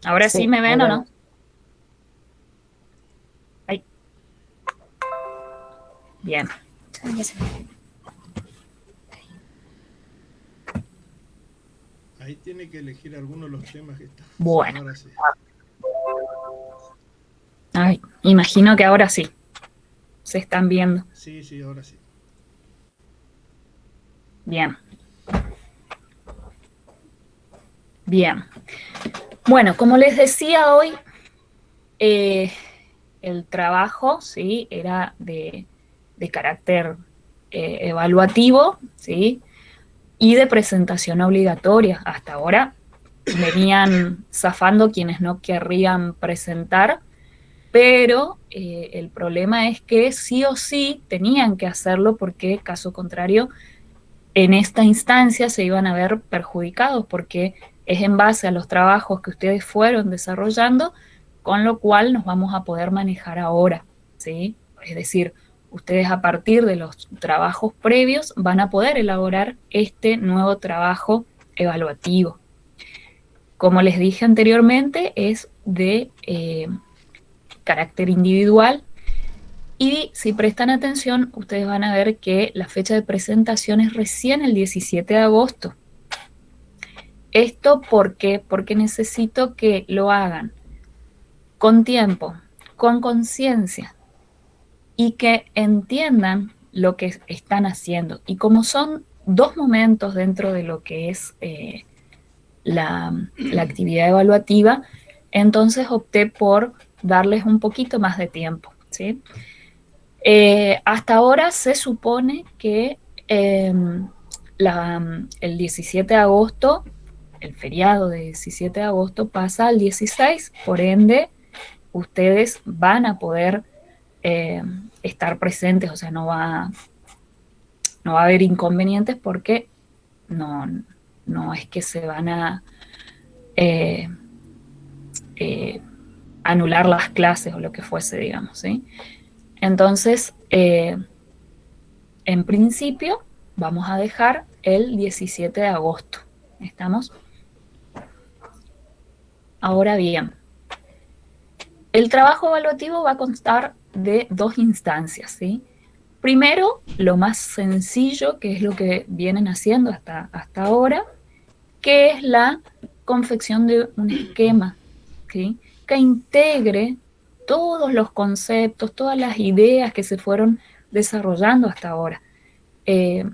¿Ahora sí Sí, me ahí ven o no? vemos. Ay, bien. Ahí tiene que elegir alguno de los temas que está. Sí, Bueno. ahora sí. Ay, imagino que ahora sí se están viendo. Sí, sí, ahora sí. Bien, bien. Bueno, como les decía hoy, eh, el trabajo, ¿sí? Era de carácter evaluativo, ¿sí? Y de presentación obligatoria. Hasta ahora venían zafando quienes no querrían presentar, pero el problema es que sí o sí tenían que hacerlo porque, caso contrario, en esta instancia se iban a ver perjudicados porque es en base a los trabajos que ustedes fueron desarrollando, con lo cual nos vamos a poder manejar ahora, ¿sí? Es decir, ustedes a partir de los trabajos previos van a poder elaborar este nuevo trabajo evaluativo. Como les dije anteriormente, es de carácter individual y si prestan atención, ustedes van a ver que la fecha de presentación es recién el 17 de agosto. ¿Esto por qué? Porque necesito que lo hagan con tiempo, con conciencia y que entiendan lo que están haciendo. Y como son dos momentos dentro de lo que es la actividad evaluativa, entonces opté por darles un poquito más de tiempo, ¿sí? Hasta ahora se supone que eh, el 17 de agosto, el feriado de 17 de agosto pasa al 16, por ende, ustedes van a poder eh, estar presentes, o sea, no va a haber inconvenientes porque no, no es que se van a eh, eh, anular las clases o lo que fuese, digamos, ¿sí? Entonces, en principio, vamos a dejar el 17 de agosto. ¿Estamos? Ahora bien, el trabajo evaluativo va a constar de dos instancias, ¿sí? Primero, lo más sencillo, que es lo que vienen haciendo hasta ahora, que es la confección de un esquema, ¿sí? Que integre todos los conceptos, todas las ideas que se fueron desarrollando hasta ahora. Eh,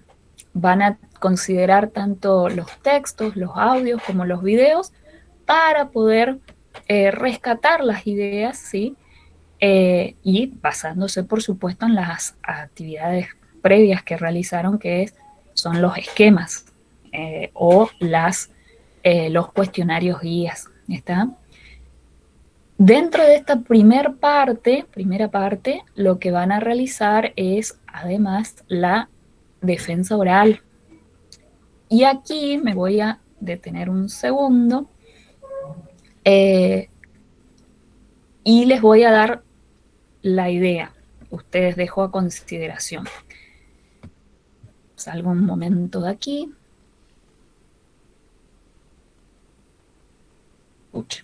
Van a considerar tanto los textos, los audios como los videos para poder rescatar las ideas, ¿sí? Y basándose, por supuesto, en las actividades previas que realizaron, son los esquemas o los cuestionarios guías. ¿Está? Dentro de esta primera parte, lo que van a realizar es además la defensa oral. Y aquí me voy a detener un segundo eh, y les voy a dar la idea. Ustedes dejo a consideración. Salgo un momento de aquí. Uch.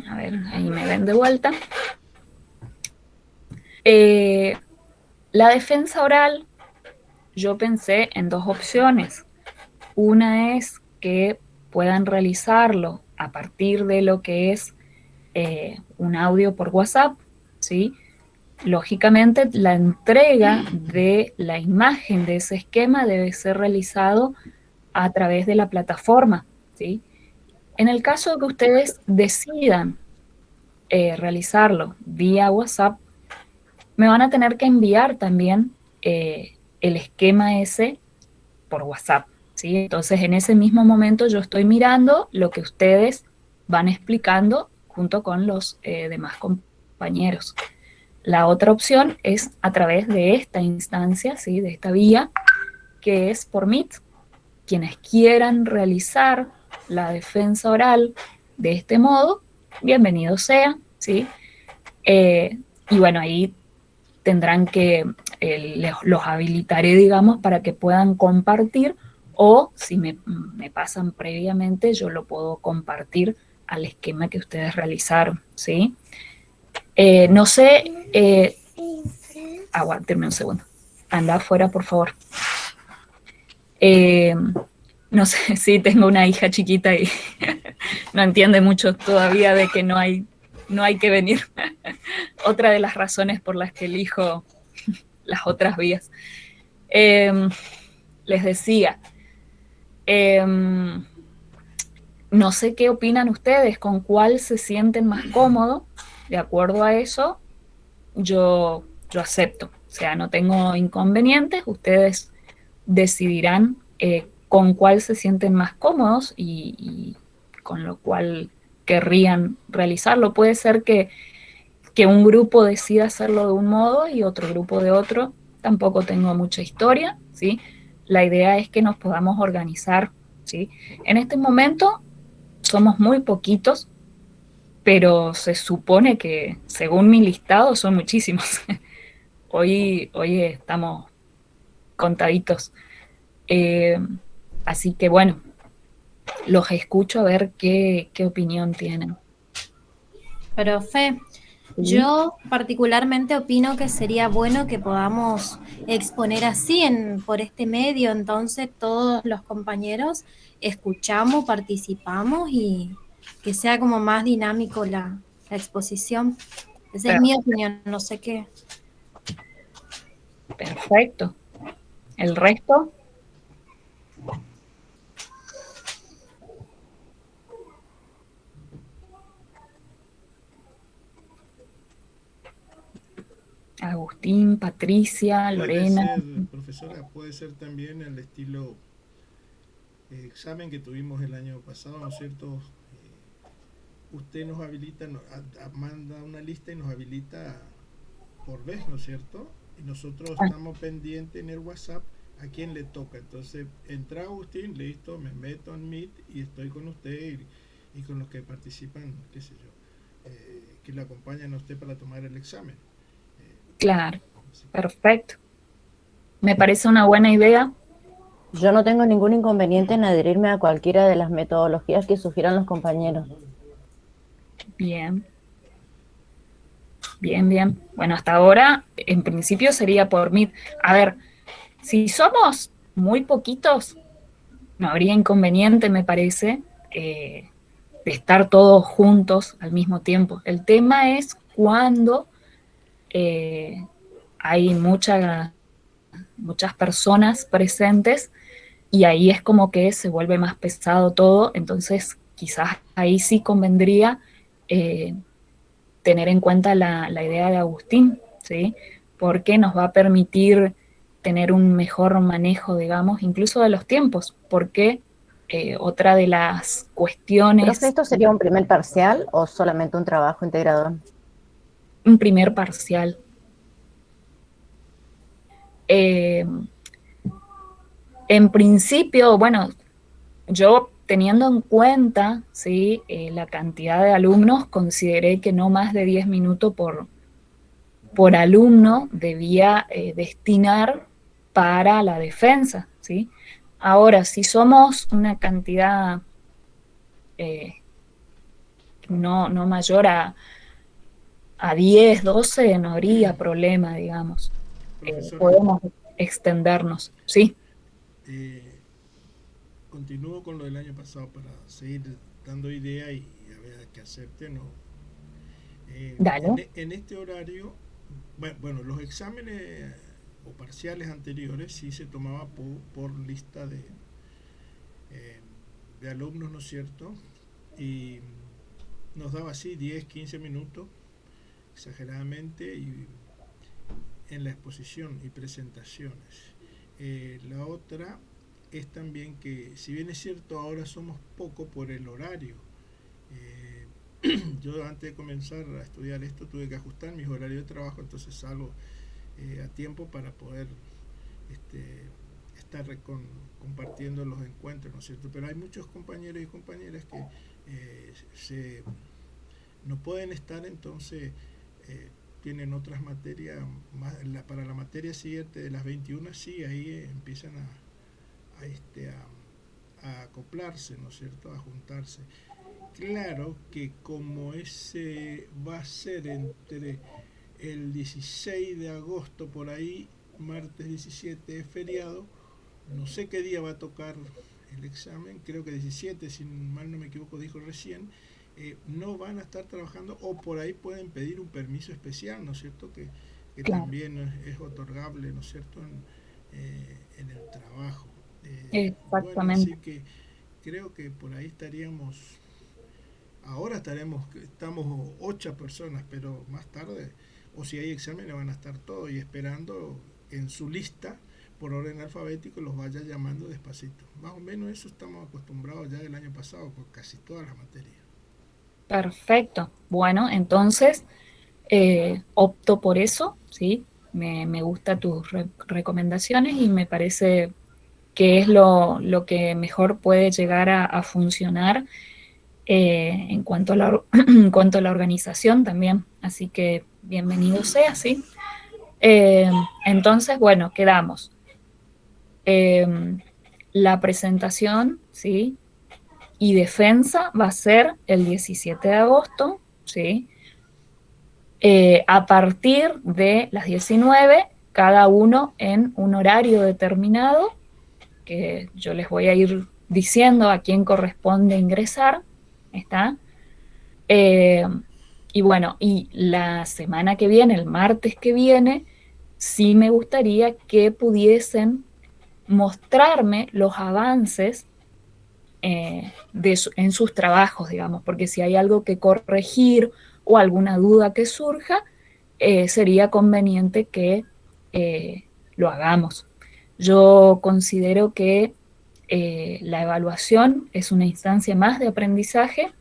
A ver, ahí me ven de vuelta. Eh, la defensa oral, yo pensé en dos opciones. Una es que puedan realizarlo a partir de lo que es un audio por WhatsApp, ¿sí? Lógicamente, la entrega de la imagen de ese esquema debe ser realizado a través de la plataforma, ¿sí? En el caso de que ustedes decidan realizarlo vía WhatsApp, me van a tener que enviar también el esquema ese por WhatsApp, ¿sí? Entonces, en ese mismo momento yo estoy mirando lo que ustedes van explicando junto con los demás compañeros. La otra opción es a través de esta instancia, ¿sí? De esta vía, que es por Meet. Quienes quieran realizar la defensa oral de este modo, bienvenido sea, ¿sí? Y bueno, ahí tendrán que, los habilitaré, digamos, para que puedan compartir, o si me pasan previamente, yo lo puedo compartir al esquema que ustedes realizaron, ¿sí? No sé, aguántenme un segundo. Anda afuera, por favor. No sé, sí, tengo una hija chiquita y no entiende mucho todavía de que no hay que venir. Otra de las razones por las que elijo las otras vías. Les decía, no sé qué opinan ustedes, con cuál se sienten más cómodos. De acuerdo a eso, yo acepto. O sea, no tengo inconvenientes, ustedes decidirán con cuál se sienten más cómodos y con lo cual querrían realizarlo. Puede ser que un grupo decida hacerlo de un modo y otro grupo de otro. Tampoco tengo mucha historia, ¿sí? La idea es que nos podamos organizar, ¿sí? En este momento somos muy poquitos, pero se supone que, según mi listado, son muchísimos. Hoy estamos contaditos. Eh, Así que bueno, los escucho a ver qué opinión tienen. Profe, ¿Sí? yo particularmente opino que sería bueno que podamos exponer así por este medio, entonces todos los compañeros escuchamos, participamos y que sea como más dinámico la exposición. Esa es mi opinión, no sé qué. Perfecto. ¿El resto? Agustín, Patricia, Puede Lorena. ser, profesora, puede ser también el estilo examen que tuvimos el año pasado, ¿no es cierto? Usted nos habilita, manda una lista y nos habilita por vez, ¿no es cierto? Y nosotros estamos pendientes en el WhatsApp a quién le toca. Entonces, entra Agustín, listo, me meto en Meet y estoy con usted y con los que participan, qué sé yo, que le acompañan a usted para tomar el examen. Claro, perfecto. Me parece una buena idea. Yo no tengo ningún inconveniente en adherirme a cualquiera de las metodologías que sugieran los compañeros. Bien. Bien, bien. Bueno, hasta ahora, en principio sería por Meet. A ver, si somos muy poquitos, no habría inconveniente, me parece, de estar todos juntos al mismo tiempo. El tema es cuando hay muchas personas presentes y ahí es como que se vuelve más pesado todo, entonces quizás ahí sí convendría tener en cuenta la idea de Agustín, ¿sí? Porque nos va a permitir tener un mejor manejo, digamos, incluso de los tiempos, porque otra de las ¿Profe, cuestiones, esto sería un primer parcial o solamente un trabajo integrador? un primer parcial. En principio, bueno, yo teniendo en cuenta, ¿sí? La cantidad de alumnos, consideré que no más de 10 minutos por alumno debía destinar para la defensa, ¿sí? Ahora, si somos una cantidad eh, no mayor a 10, 12, no habría problema, digamos. Profesora, Podemos extendernos, ¿sí? continúo con lo del año pasado para seguir dando idea y a ver qué acepte o no. Dale. En este horario, bueno, los exámenes o parciales anteriores sí se tomaba por lista de alumnos, ¿no es cierto? Y nos daba así 10, 15 minutos exageradamente y en la exposición y presentaciones. La otra es también que, si bien es cierto, ahora somos poco por el horario. Eh, yo antes de comenzar a estudiar esto tuve que ajustar mis horarios de trabajo, entonces salgo a tiempo para poder estar compartiendo los encuentros, ¿no es cierto? Pero hay muchos compañeros y compañeras que no pueden estar, entonces tienen otras materias, para la materia siguiente de las 21, sí, ahí empiezan a acoplarse, ¿no es cierto?, a juntarse. Claro que como ese va a ser entre el 16 de agosto por ahí, martes 17 es feriado, no sé qué día va a tocar el examen, creo que 17, si mal no me equivoco, dijo recién, no van a estar trabajando o por ahí pueden pedir un permiso especial, ¿no es cierto?, que Claro, también es otorgable, ¿no es cierto?, en el trabajo. Bueno, exactamente. así que creo que por ahí estaríamos, ahora estamos 8 personas, pero más tarde, o si hay exámenes, van a estar todos y esperando en su lista por orden alfabético los vaya llamando despacito. Más o menos eso estamos acostumbrados ya del año pasado por casi todas las materias. Perfecto. Bueno, entonces opto por eso, ¿sí? Me gustan tus recomendaciones y me parece que es lo que mejor puede llegar a funcionar en cuanto a en cuanto a la organización también. Así que bienvenido sea, ¿sí? Entonces, bueno, quedamos. Eh, la presentación, ¿sí? Y defensa va a ser el 17 de agosto, ¿sí? A partir de las 19, cada uno en un horario determinado, que yo les voy a ir diciendo a quién corresponde ingresar, ¿está? Eh, y bueno, y la semana que viene, el martes que viene, sí me gustaría que pudiesen mostrarme los avances en sus trabajos, digamos, porque si hay algo que corregir o alguna duda que surja, sería conveniente que lo hagamos. Yo considero que la evaluación es una instancia más de aprendizaje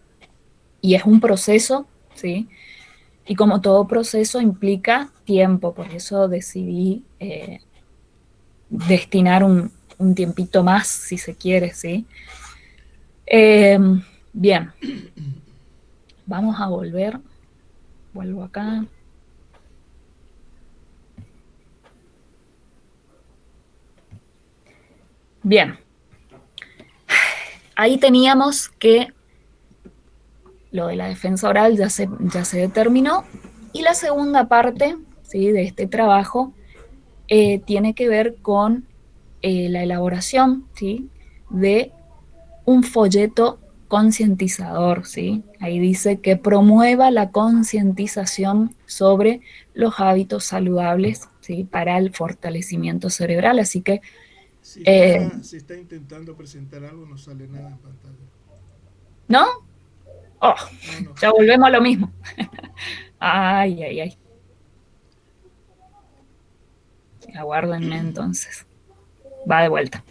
y es un proceso, ¿sí? Y como todo proceso implica tiempo, por eso decidí destinar un tiempito más, si se quiere, ¿sí? Eh, bien, vamos a volver. Vuelvo acá. Bien, ahí teníamos que lo de la defensa oral ya se determinó. Y la segunda parte, ¿sí?, de este trabajo tiene que ver con la elaboración, ¿sí?, de un folleto concientizador, ¿sí? Ahí dice que promueva la concientización sobre los hábitos saludables, ¿sí?, para el fortalecimiento cerebral. Así que, Si está intentando presentar algo, no sale nada en pantalla. ¿no? Oh, No, no. ya volvemos a lo mismo. Ay, ay, ay. Aguárdenme entonces. Va de vuelta.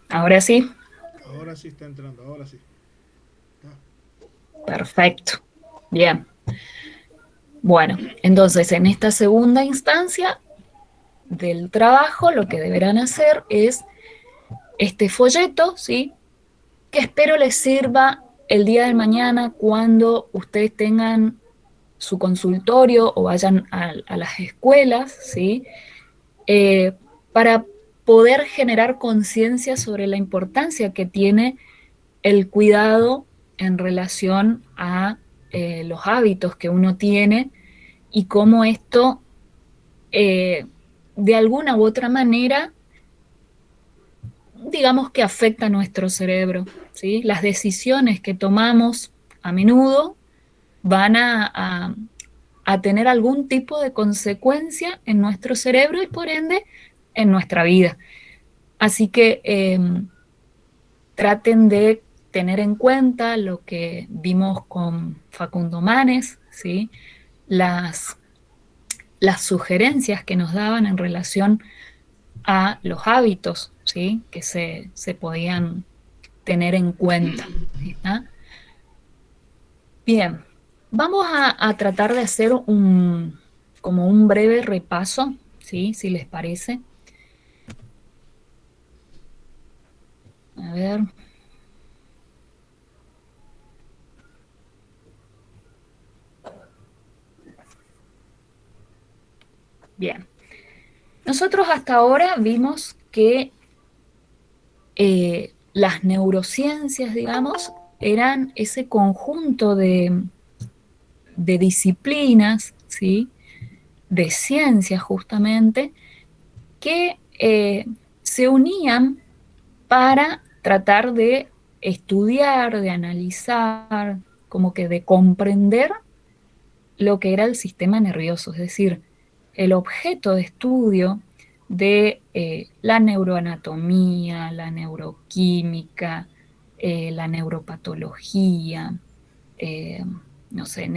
Ahora sí. Ahora sí está entrando, ahora sí. Perfecto. Bien. Bueno, entonces en esta segunda instancia del trabajo lo que deberán hacer es este folleto, ¿sí?, que espero les sirva el día de mañana cuando ustedes tengan su consultorio o vayan a las escuelas, ¿sí?, para poder generar conciencia sobre la importancia que tiene el cuidado en relación a los hábitos que uno tiene y cómo esto, de alguna u otra manera, digamos que afecta a nuestro cerebro, ¿sí? Las decisiones que tomamos a menudo van a tener algún tipo de consecuencia en nuestro cerebro y por ende en nuestra vida. Así que traten de tener en cuenta lo que vimos con Facundo Manes, ¿sí?, las sugerencias que nos daban en relación a los hábitos, ¿sí?, que se podían tener en cuenta. ¿Está? Bien, vamos a tratar de hacer como un breve repaso, ¿sí? Si les parece. A ver. Bien. Nosotros hasta ahora vimos que las neurociencias, digamos, eran ese conjunto de disciplinas, ¿sí? De ciencias justamente, que se unían para tratar de estudiar, de analizar, como que de comprender lo que era el sistema nervioso, es decir, el objeto de estudio de la neuroanatomía, la neuroquímica, la neuropatología, eh, no sé,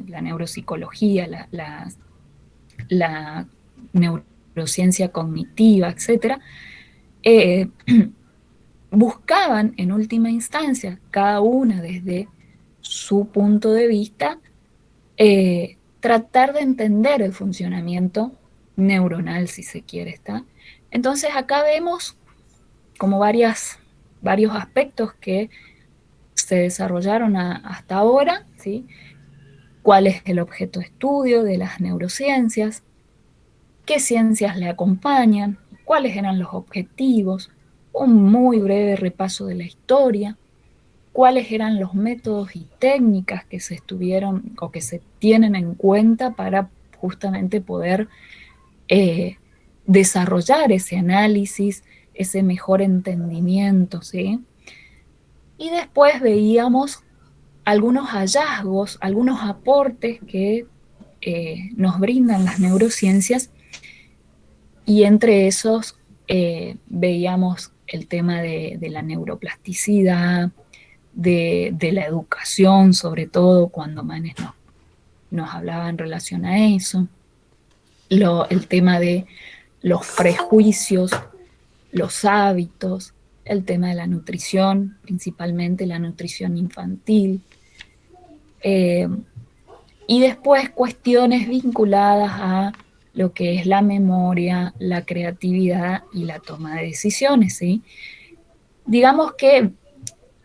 la neuropsicología, la neurociencia cognitiva, etcétera, eh, buscaban en última instancia, cada una desde su punto de vista, tratar de entender el funcionamiento neuronal, si se quiere, ¿está? Entonces acá vemos como varios aspectos que se desarrollaron hasta ahora, ¿sí? ¿Cuál es el objeto de estudio de las neurociencias? ¿Qué ciencias le acompañan? ¿Cuáles eran los objetivos? Un muy breve repaso de la historia. ¿Cuáles eran los métodos y técnicas que se estuvieron o que se tienen en cuenta para justamente poder desarrollar ese análisis, ese mejor entendimiento, ¿sí? Y después veíamos algunos hallazgos, algunos aportes que nos brindan las neurociencias, y entre esos veíamos el tema de la neuroplasticidad, de la educación, sobre todo cuando Manes nos hablaba en relación a eso, el tema de los prejuicios, los hábitos, el tema de la nutrición, principalmente la nutrición infantil, y después cuestiones vinculadas a lo que es la memoria, la creatividad y la toma de decisiones, ¿sí? Digamos que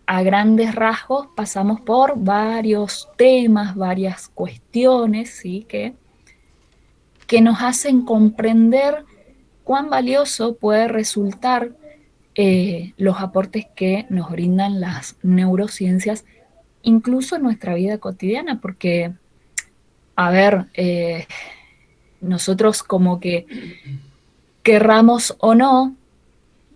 a grandes rasgos pasamos por varios temas, varias cuestiones, ¿sí? que nos hacen comprender cuán valioso puede resultar los aportes que nos brindan las neurociencias, incluso en nuestra vida cotidiana, porque, a ver, nosotros como que querramos o no,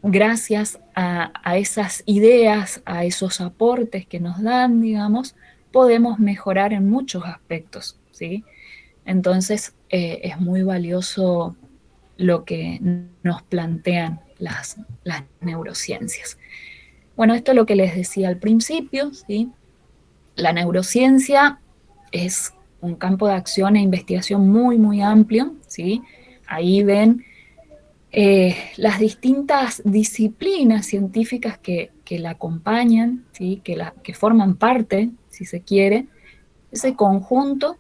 gracias a esas ideas, a esos aportes que nos dan, digamos, podemos mejorar en muchos aspectos, ¿sí? Entonces, es muy valioso lo que nos plantean las neurociencias. Bueno, esto es lo que les decía al principio, ¿sí? La neurociencia es un campo de acción e investigación muy, muy amplio, ¿sí? Ahí ven las distintas disciplinas científicas que la acompañan, ¿sí? que forman parte, si se quiere, ese conjunto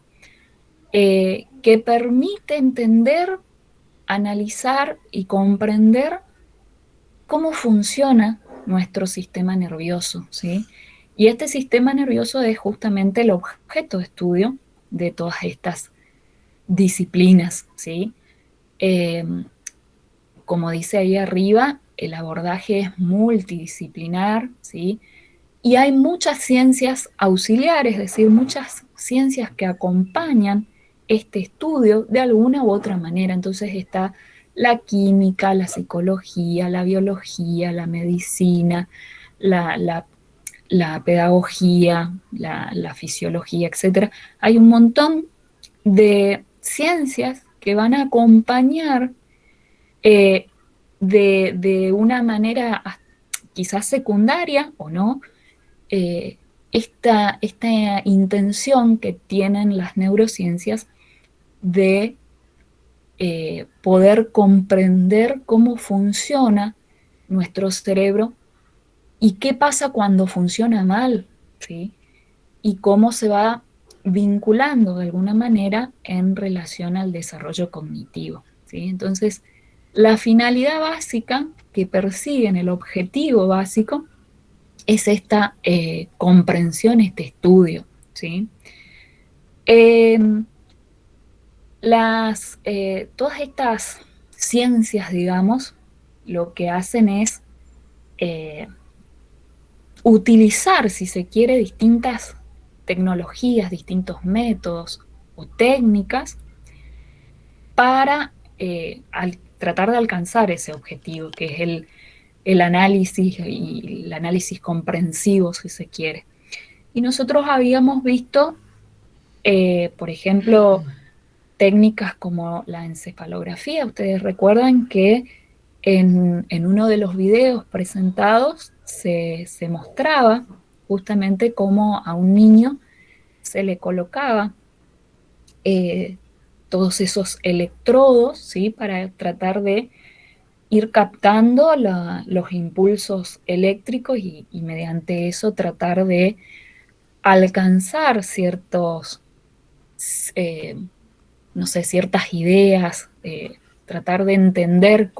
que permite entender, analizar y comprender cómo funciona nuestro sistema nervioso, ¿sí? Y este sistema nervioso es justamente el objeto de estudio de todas estas disciplinas, ¿sí? Eh, como dice ahí arriba, el abordaje es multidisciplinar, ¿sí? Y hay muchas ciencias auxiliares, es decir, muchas ciencias que acompañan este estudio de alguna u otra manera. Entonces está la química, la psicología, la biología, la medicina, la, la- la pedagogía, la fisiología, etc. Hay un montón de ciencias que van a acompañar eh, de una manera quizás secundaria o no, eh, esta intención que tienen las neurociencias de poder comprender cómo funciona nuestro cerebro ¿Y qué pasa cuando funciona mal? ¿Sí? Y cómo se va vinculando de alguna manera en relación al desarrollo cognitivo, ¿sí? Entonces, la finalidad básica que persiguen, el objetivo básico, es esta comprensión, este estudio, ¿sí? Todas estas ciencias, digamos, lo que hacen es utilizar, si se quiere, distintas tecnologías, distintos métodos o técnicas para tratar de alcanzar ese objetivo, que es el análisis y el análisis comprensivo, si se quiere. Y nosotros habíamos visto, por ejemplo, técnicas como la encefalografía. Ustedes recuerdan que en uno de los videos presentados se mostraba justamente cómo a un niño se le colocaba todos esos electrodos, ¿sí? Para tratar de ir captando los impulsos eléctricos y mediante eso tratar de alcanzar ciertos, no sé, ciertas ideas, tratar de entender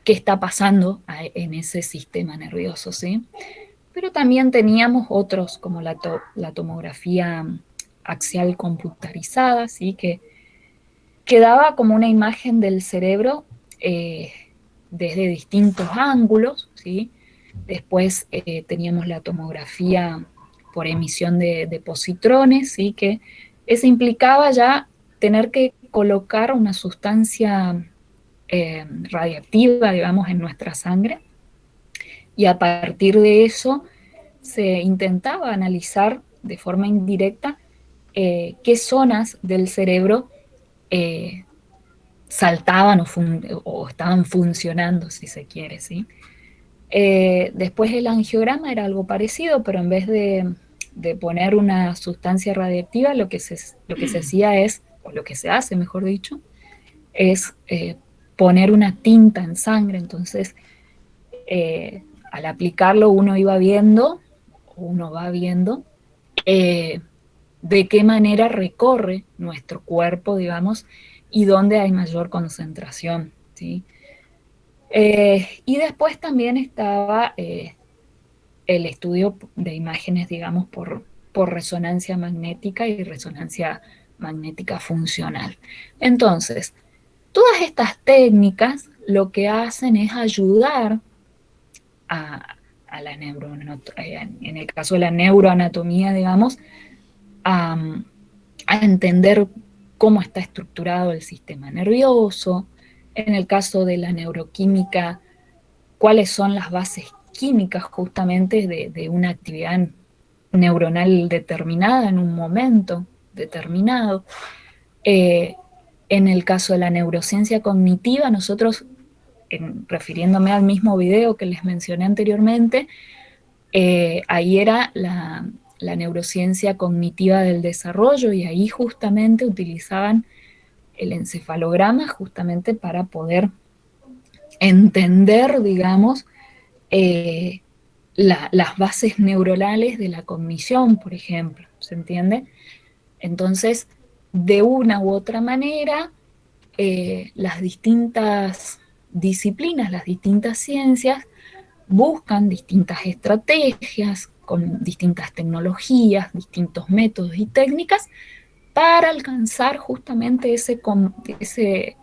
qué está pasando en ese sistema nervioso, ¿sí? Pero también teníamos otros, como la tomografía axial computarizada, ¿sí? Que daba como una imagen del cerebro desde distintos ángulos, ¿sí? Después teníamos la tomografía por emisión de positrones, ¿sí? Que eso implicaba ya tener que colocar una sustancia radiactiva, digamos, en nuestra sangre, y a partir de eso se intentaba analizar de forma indirecta qué zonas del cerebro saltaban o estaban funcionando, si se quiere, ¿sí? Después el angiograma era algo parecido, pero en vez de poner una sustancia radiactiva, lo que se hacía es, o lo que se hace, mejor dicho, es poner una tinta en sangre. Entonces, al aplicarlo uno va viendo de qué manera recorre nuestro cuerpo, digamos, y dónde hay mayor concentración, ¿sí? Y después también estaba el estudio de imágenes, digamos, por resonancia magnética y resonancia magnética funcional. Entonces, todas estas técnicas lo que hacen es ayudar a la en el caso de la neuroanatomía, digamos, a entender cómo está estructurado el sistema nervioso. En el caso de la neuroquímica, cuáles son las bases químicas justamente de una actividad neuronal determinada en un momento determinado. En el caso de la neurociencia cognitiva, nosotros, refiriéndome al mismo video que les mencioné anteriormente, ahí era la neurociencia cognitiva del desarrollo, y ahí justamente utilizaban el encefalograma justamente para poder entender, digamos, las bases neuronales de la cognición, por ejemplo, ¿se entiende? Entonces, de una u otra manera, las distintas disciplinas, las distintas ciencias, buscan distintas estrategias con distintas tecnologías, distintos métodos y técnicas para alcanzar justamente ese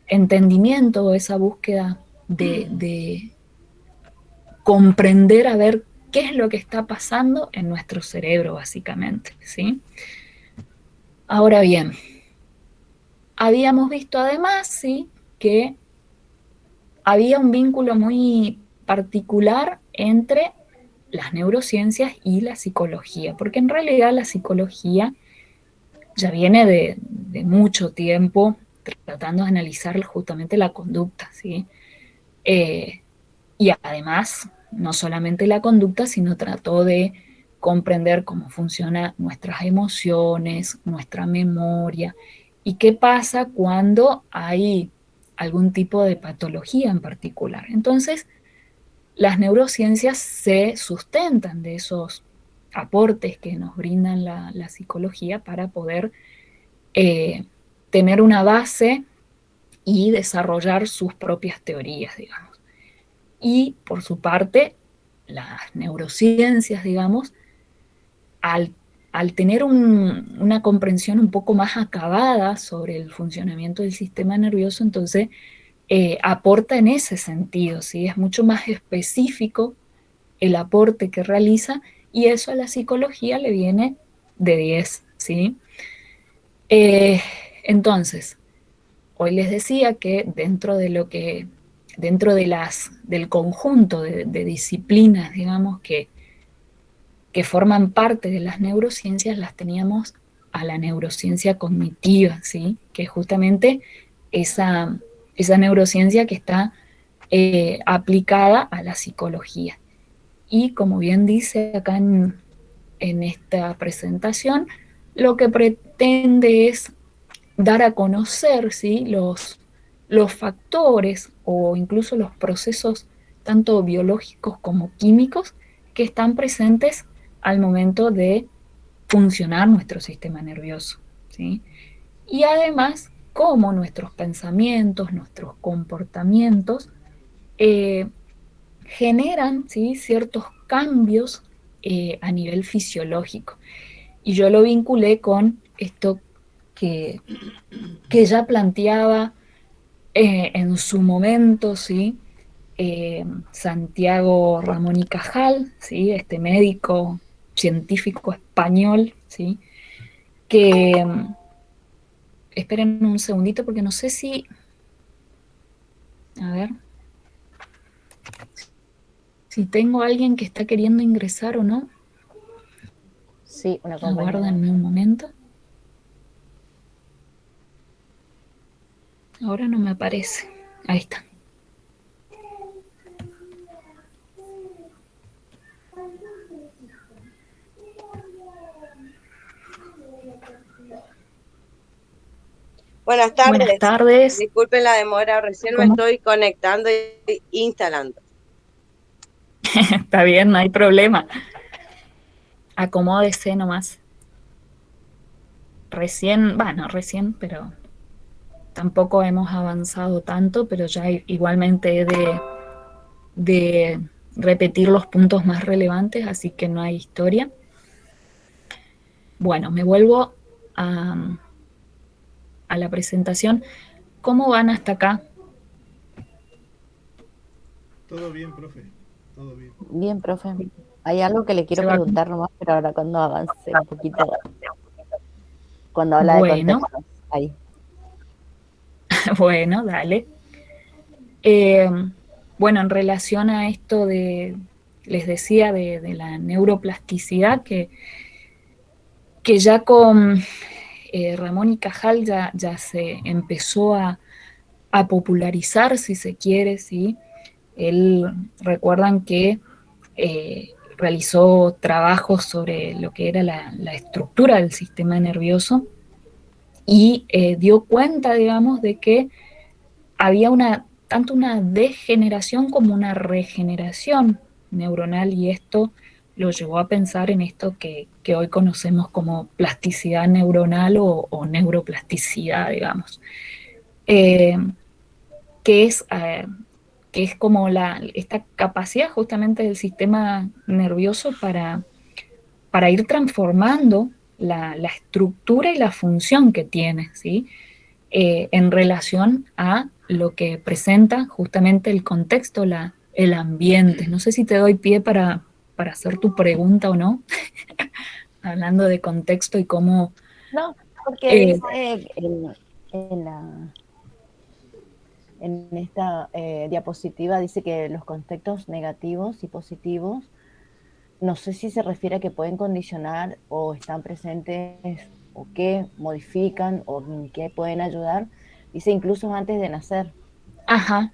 entendimiento, esa búsqueda de comprender a ver qué es lo que está pasando en nuestro cerebro, básicamente, ¿sí? Ahora bien, habíamos visto además, ¿sí?, que había un vínculo muy particular entre las neurociencias y la psicología, porque en realidad la psicología ya viene de mucho tiempo tratando de analizar justamente la conducta, ¿sí? Y además, no solamente la conducta, sino trató de comprender cómo funcionan nuestras emociones, nuestra memoria, y qué pasa cuando hay algún tipo de patología en particular. Entonces, las neurociencias se sustentan de esos aportes que nos brindan la psicología para poder tener una base y desarrollar sus propias teorías, digamos. Y por su parte, las neurociencias, digamos, al tener una comprensión un poco más acabada sobre el funcionamiento del sistema nervioso, entonces aporta en ese sentido, ¿sí? Es mucho más específico el aporte que realiza y eso a la psicología le viene de 10, ¿sí? Entonces, hoy les decía que dentro del conjunto de disciplinas, digamos, que forman parte de las neurociencias, las teníamos a la neurociencia cognitiva, ¿sí? Que es justamente esa neurociencia que está aplicada a la psicología. Y como bien dice acá en esta presentación, lo que pretende es dar a conocer, ¿sí? los factores o incluso los procesos tanto biológicos como químicos que están presentes al momento de funcionar nuestro sistema nervioso, ¿sí? Y además, cómo nuestros pensamientos, nuestros comportamientos eh, generan, ¿sí? ciertos cambios a nivel fisiológico. Y yo lo vinculé con esto que, que ya planteaba en su momento, ¿sí? Santiago Ramón y Cajal, ¿sí? Este médico científico español, ¿sí? Que, esperen un segundito porque no sé si, a ver, si tengo a alguien que está queriendo ingresar o no. Sí, una compañera. Aguárdenme un momento. Ahora no me aparece. Ahí está. Buenas tardes. Buenas tardes. Disculpen la demora, recién me estoy conectando y instalando. Está bien, no hay problema. Acomódese nomás. Recién, pero tampoco hemos avanzado tanto, pero ya igualmente he de repetir los puntos más relevantes, así que no hay historia. Bueno, me vuelvo a la presentación. ¿Cómo van hasta acá? Todo bien, profe. Todo bien. Bien, profe. Hay algo que le quiero preguntar nomás, pero ahora cuando avance un poquito, cuando habla de contextos. Ahí. Bueno, dale. Bueno, en relación a esto les decía, de la neuroplasticidad, que ya con Ramón y Cajal ya se empezó a popularizar, si se quiere, ¿sí? Recuerdan que realizó trabajos sobre lo que era la estructura del sistema nervioso y dio cuenta, digamos, de que había tanto una degeneración como una regeneración neuronal, y esto lo llevó a pensar en esto que hoy conocemos como plasticidad neuronal o neuroplasticidad, digamos, que es como esta capacidad justamente del sistema nervioso para ir transformando la estructura y la función que tiene, ¿sí? En relación a lo que presenta justamente el contexto, el ambiente. No sé si te doy pie para hacer tu pregunta o no, hablando de contexto y cómo... No, porque en esta diapositiva dice que los contextos negativos y positivos, no sé si se refiere a que pueden condicionar o están presentes o que modifican o que pueden ayudar, dice incluso antes de nacer. Ajá,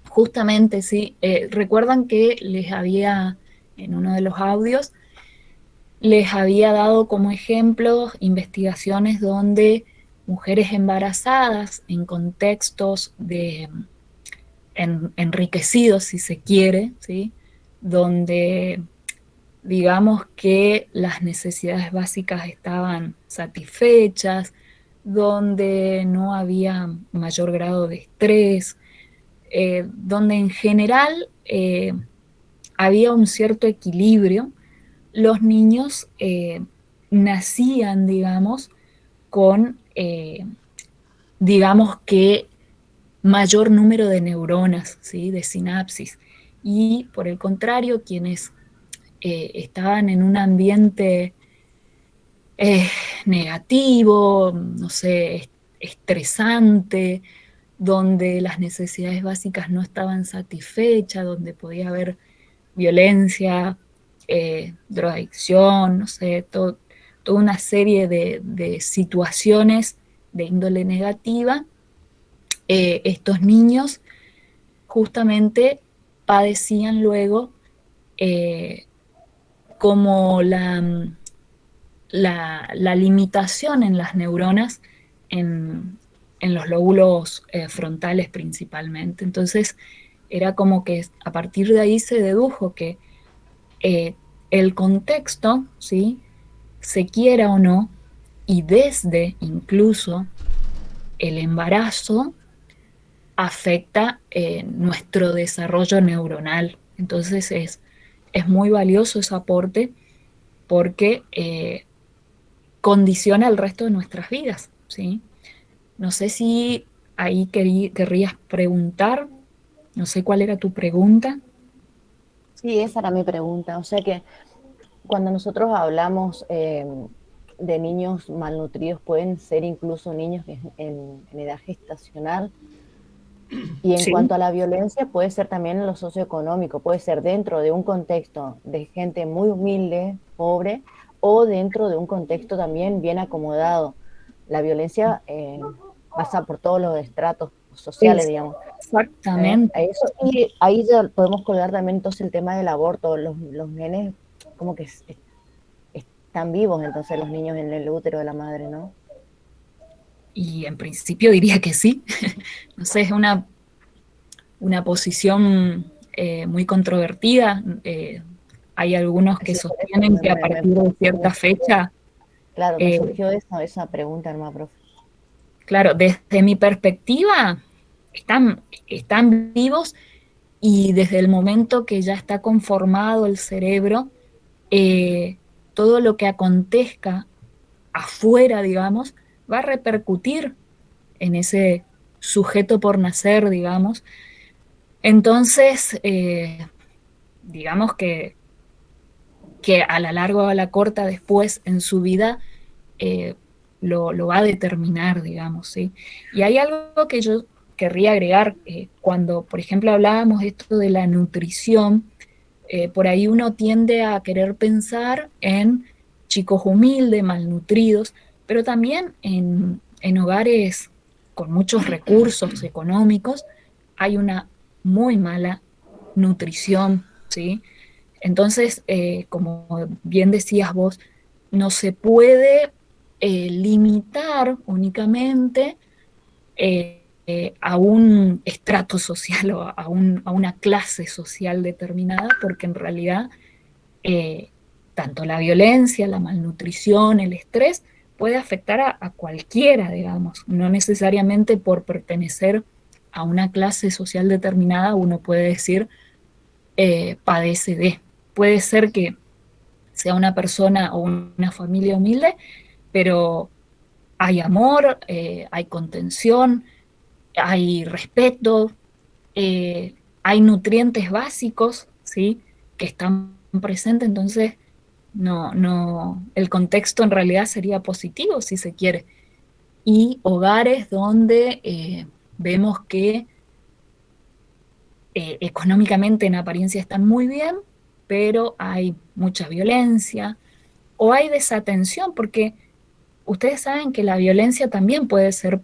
justamente, sí. Recuerdan que les había, en uno de los audios, les había dado como ejemplo investigaciones donde mujeres embarazadas en contextos enriquecidos, si se quiere, ¿sí? Donde digamos que las necesidades básicas estaban satisfechas, donde no había mayor grado de estrés, donde en general había un cierto equilibrio. Los niños nacían, digamos, con, digamos que, mayor número de neuronas, ¿sí? De sinapsis. Y por el contrario, quienes estaban en un ambiente negativo, no sé, estresante, donde las necesidades básicas no estaban satisfechas, donde podía haber violencia, drogadicción, no sé, toda una serie de situaciones de índole negativa, estos niños justamente padecían luego como la limitación en las neuronas en los lóbulos frontales principalmente. Entonces era como que a partir de ahí se dedujo que el contexto, ¿sí? Se quiera o no, y desde incluso el embarazo, afecta nuestro desarrollo neuronal. Entonces es muy valioso ese aporte porque condiciona el resto de nuestras vidas, ¿sí? No sé si ahí querrías preguntar, no sé cuál era tu pregunta. Sí, esa era mi pregunta. O sea que cuando nosotros hablamos de niños malnutridos, pueden ser incluso niños en edad gestacional. Y en Sí, cuanto a la violencia, puede ser también en lo socioeconómico, puede ser dentro de un contexto de gente muy humilde, pobre, o dentro de un contexto también bien acomodado. La violencia pasa por todos los estratos sociales, digamos. exactamente. A eso, y ahí ya podemos colgar también entonces el tema del aborto. Los nenes como que están vivos, entonces los niños en el útero de la madre, ¿no? Y en principio diría que sí. No sé, es una posición muy controvertida. Hay algunos que Sí, por eso sostienen que a partir de cierta fecha, claro, me eh, surgió esa pregunta, hermano, profe. claro, desde mi perspectiva, están vivos y desde el momento que ya está conformado el cerebro, eh, todo lo que acontezca afuera, digamos, va a repercutir en ese sujeto por nacer, digamos. Entonces, digamos que a la larga o a la corta después en su vida eh, lo va a determinar, digamos, ¿sí? Y hay algo que yo querría agregar, cuando, por ejemplo, hablábamos esto de la nutrición, por ahí uno tiende a querer pensar en chicos humildes, malnutridos, pero también en hogares con muchos recursos económicos hay una muy mala nutrición, ¿sí? Entonces, como bien decías vos, no se puede limitar únicamente a un estrato social o a una clase social determinada, porque en realidad eh, tanto la violencia, la malnutrición, el estrés puede afectar a cualquiera, digamos, no necesariamente por pertenecer a una clase social determinada uno puede decir padece de. Puede ser que sea una persona o una familia humilde, pero hay amor, hay contención, hay respeto, hay nutrientes básicos, ¿sí? Que están presentes, entonces el contexto en realidad sería positivo, si se quiere. Y hogares donde vemos que económicamente en apariencia están muy bien, pero hay mucha violencia o hay desatención, porque ustedes saben que la violencia también puede ser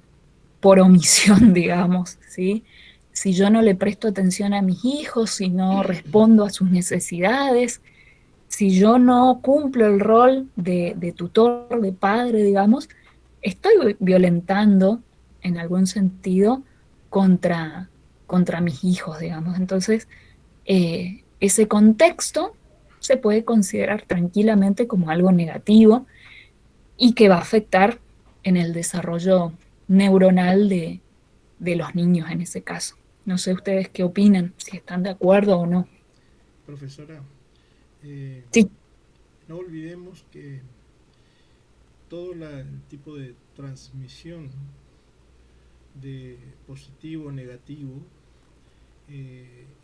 por omisión, digamos, ¿sí? Si yo no le presto atención a mis hijos, si no respondo a sus necesidades, si yo no cumplo el rol de tutor, de padre, digamos, estoy violentando en algún sentido contra, contra mis hijos, digamos. Entonces, ese contexto se puede considerar tranquilamente como algo negativo y que va a afectar en el desarrollo neuronal de los niños en ese caso. No sé ustedes qué opinan, si están de acuerdo o no. Profesora, Sí. no olvidemos que todo el tipo de transmisión de positivo o negativo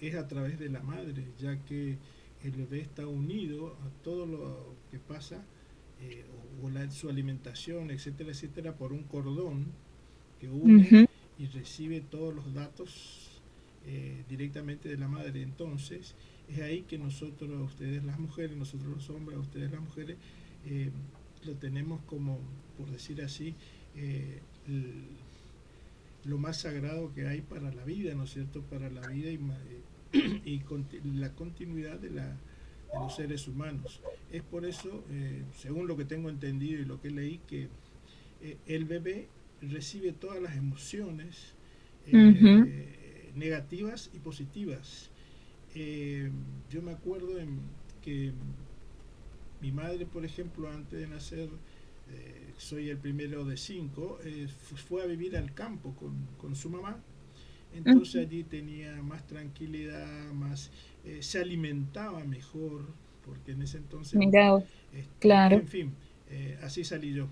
es a través de la madre, ya que el bebé está unido a todo lo que pasa, su alimentación, etcétera, etcétera, por un cordón que une Uh-huh. y recibe todos los datos directamente de la madre. Entonces, es ahí que nosotros, ustedes las mujeres, nosotros los hombres, ustedes las mujeres, lo tenemos como, por decir así, lo más sagrado que hay para la vida, ¿no es cierto? Para la vida y la continuidad de los seres humanos. Es por eso, según lo que tengo entendido y lo que leí, que el bebé recibe todas las emociones Uh-huh. negativas y positivas. Yo me acuerdo que mi madre, por ejemplo, antes de nacer, soy el primero de 5, fue a vivir al campo con su mamá. Entonces Uh-huh. allí tenía más tranquilidad, se alimentaba mejor, porque en ese entonces, Mira, claro. en fin, así salí yo.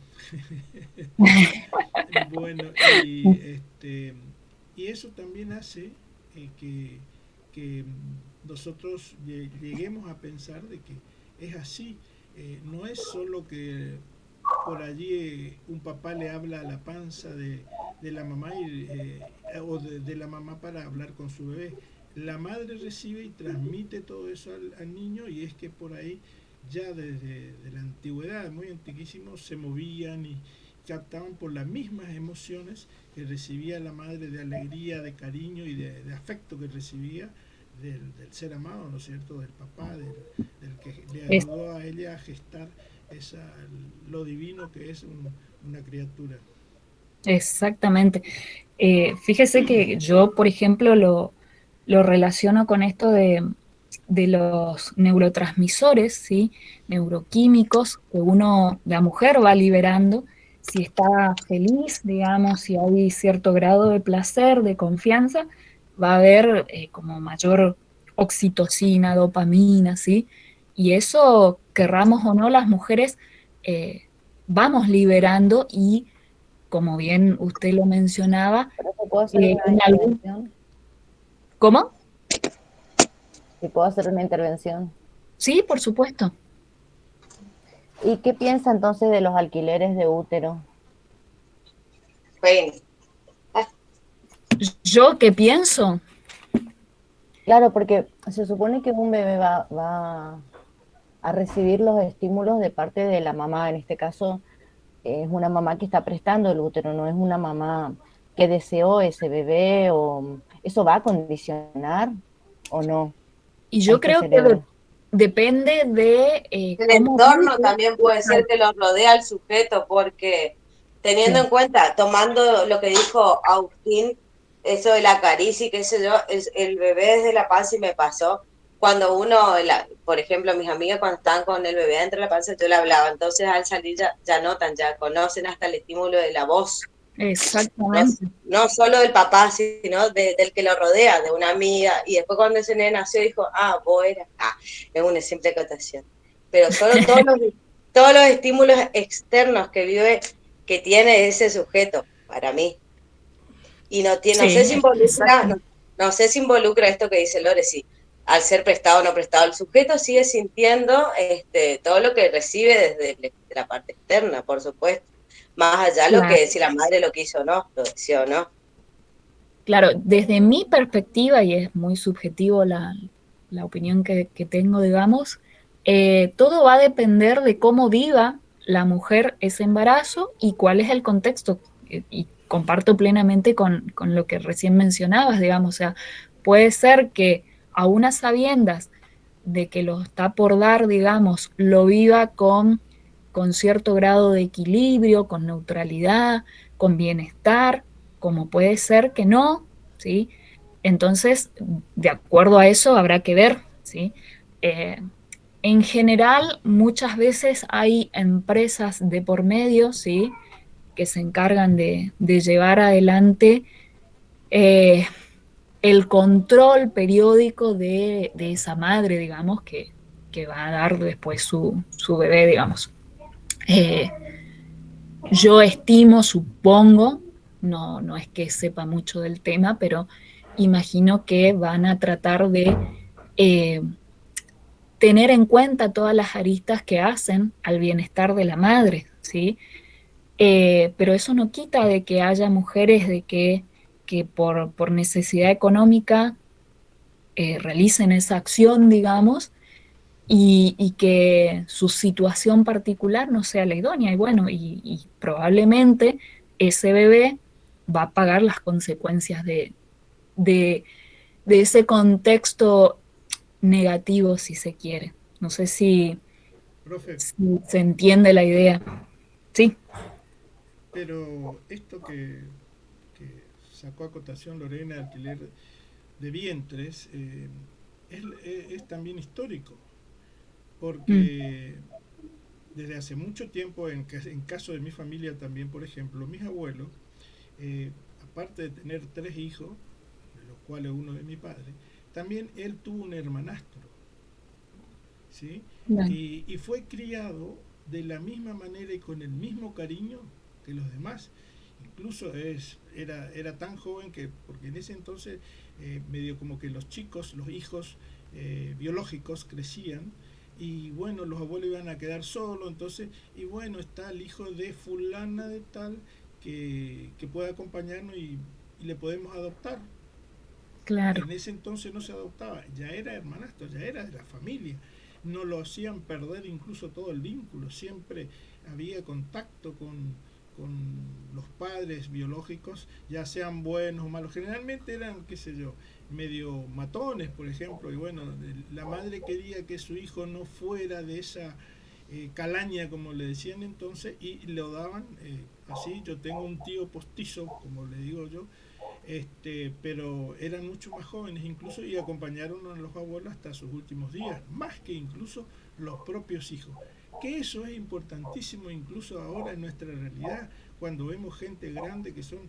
Bueno, y eso también hace que nosotros lleguemos a pensar de que es así. No es solo que por allí un papá le habla a la panza de la mamá o de la mamá para hablar con su bebé. La madre recibe y transmite todo eso al niño, y es que por ahí ya desde de la antigüedad, muy antiquísimos, se movían y captaban por las mismas emociones que recibía la madre, de alegría, de cariño y de afecto que recibía del ser amado, ¿no es cierto?, del papá, del que le Es ayudó a ella a gestar esa, lo divino que es una criatura. exactamente. Fíjese que yo, por ejemplo, lo relaciono con esto de los neurotransmisores, ¿sí? Neuroquímicos que la mujer va liberando, si está feliz, digamos, si hay cierto grado de placer, de confianza, va a haber como mayor oxitocina, dopamina, ¿sí? Y eso, querramos o no, las mujeres vamos liberando y, como bien usted lo mencionaba, Por eso puedo hacer una en algún... intervención. ¿Cómo? Si puedo hacer una intervención. Sí, por supuesto. ¿Y qué piensa entonces de los alquileres de útero? Bueno, ¿Yo qué pienso? Claro, porque se supone que un bebé va a recibir los estímulos de parte de la mamá. En este caso, es una mamá que está prestando el útero, no es una mamá que deseó ese bebé, o eso va a condicionar o no Y a yo este creo que cerebro. depende de el cómo entorno vive. también puede ser que lo rodea al sujeto, porque teniendo Sí. en cuenta, tomando lo que dijo Agustín, eso de la caricia y qué sé yo, el bebé desde la panza, y me pasó, cuando uno, por ejemplo, mis amigas cuando estaban con el bebé dentro de la panza, yo le hablaba, entonces al salir ya notan, ya conocen hasta el estímulo de la voz, no, Exactamente. no solo del papá, sino del que lo rodea, de una amiga, y después cuando ese nene nació dijo, vos eras, es una simple acotación, pero solo todos los estímulos externos que tiene ese sujeto, para mí, y no sé Sí, si involucra, exacto. no sé si involucra esto que dice Lore, si al ser prestado o no prestado, el sujeto sigue sintiendo todo lo que recibe desde la parte externa, por supuesto, más allá lo Claro, que si la madre lo quiso o no, lo deseó o no. claro, desde mi perspectiva, y es muy subjetivo la opinión que tengo, digamos, todo va a depender de cómo viva la mujer ese embarazo y cuál es el contexto. Y comparto plenamente con lo que recién mencionabas, digamos, o sea, puede ser que a unas sabiendas de que lo está por dar, digamos, lo viva con cierto grado de equilibrio, con neutralidad, con bienestar, como puede ser que no, ¿sí? Entonces, de acuerdo a eso habrá que ver, ¿sí? En general, muchas veces hay empresas de por medio, ¿sí?, que se encargan de llevar adelante el control periódico de esa madre, digamos, que va a dar después su bebé, digamos. Yo estimo, supongo, no es que sepa mucho del tema, pero imagino que van a tratar de tener en cuenta todas las aristas que hacen al bienestar de la madre, ¿sí? Pero eso no quita de que haya mujeres de que por necesidad económica realicen esa acción, digamos, y que su situación particular no sea la idónea. Y bueno, y probablemente ese bebé va a pagar las consecuencias de, de ese contexto negativo, si se quiere. No sé Profe, si se entiende la idea. Sí. pero esto que sacó a cotación Lorena, alquiler de vientres, es también histórico, Mm. porque desde hace mucho tiempo, en caso de mi familia también, por ejemplo, mis abuelos, aparte de tener 3 hijos, de los cuales uno de mi padre, también él tuvo un hermanastro, ¿sí? Bueno, Y fue criado de la misma manera y con el mismo cariño que los demás. Incluso era tan joven que, porque en ese entonces medio como que los chicos, los hijos biológicos crecían y bueno, los abuelos iban a quedar solos, entonces, y bueno, está el hijo de fulana de tal que puede acompañarnos y le podemos adoptar. claro, En ese entonces no se adoptaba, ya era hermanastro, ya era de la familia. No lo hacían perder incluso todo el vínculo, siempre había contacto con los padres biológicos, ya sean buenos o malos. Generalmente eran, qué sé yo, medio matones, por ejemplo, y bueno, la madre quería que su hijo no fuera de esa calaña, como le decían entonces, y lo daban así. Yo tengo un tío postizo, como le digo yo, pero eran mucho más jóvenes incluso y acompañaron a los abuelos hasta sus últimos días, más que incluso los propios hijos. Que eso es importantísimo incluso ahora en nuestra realidad, cuando vemos gente grande que son,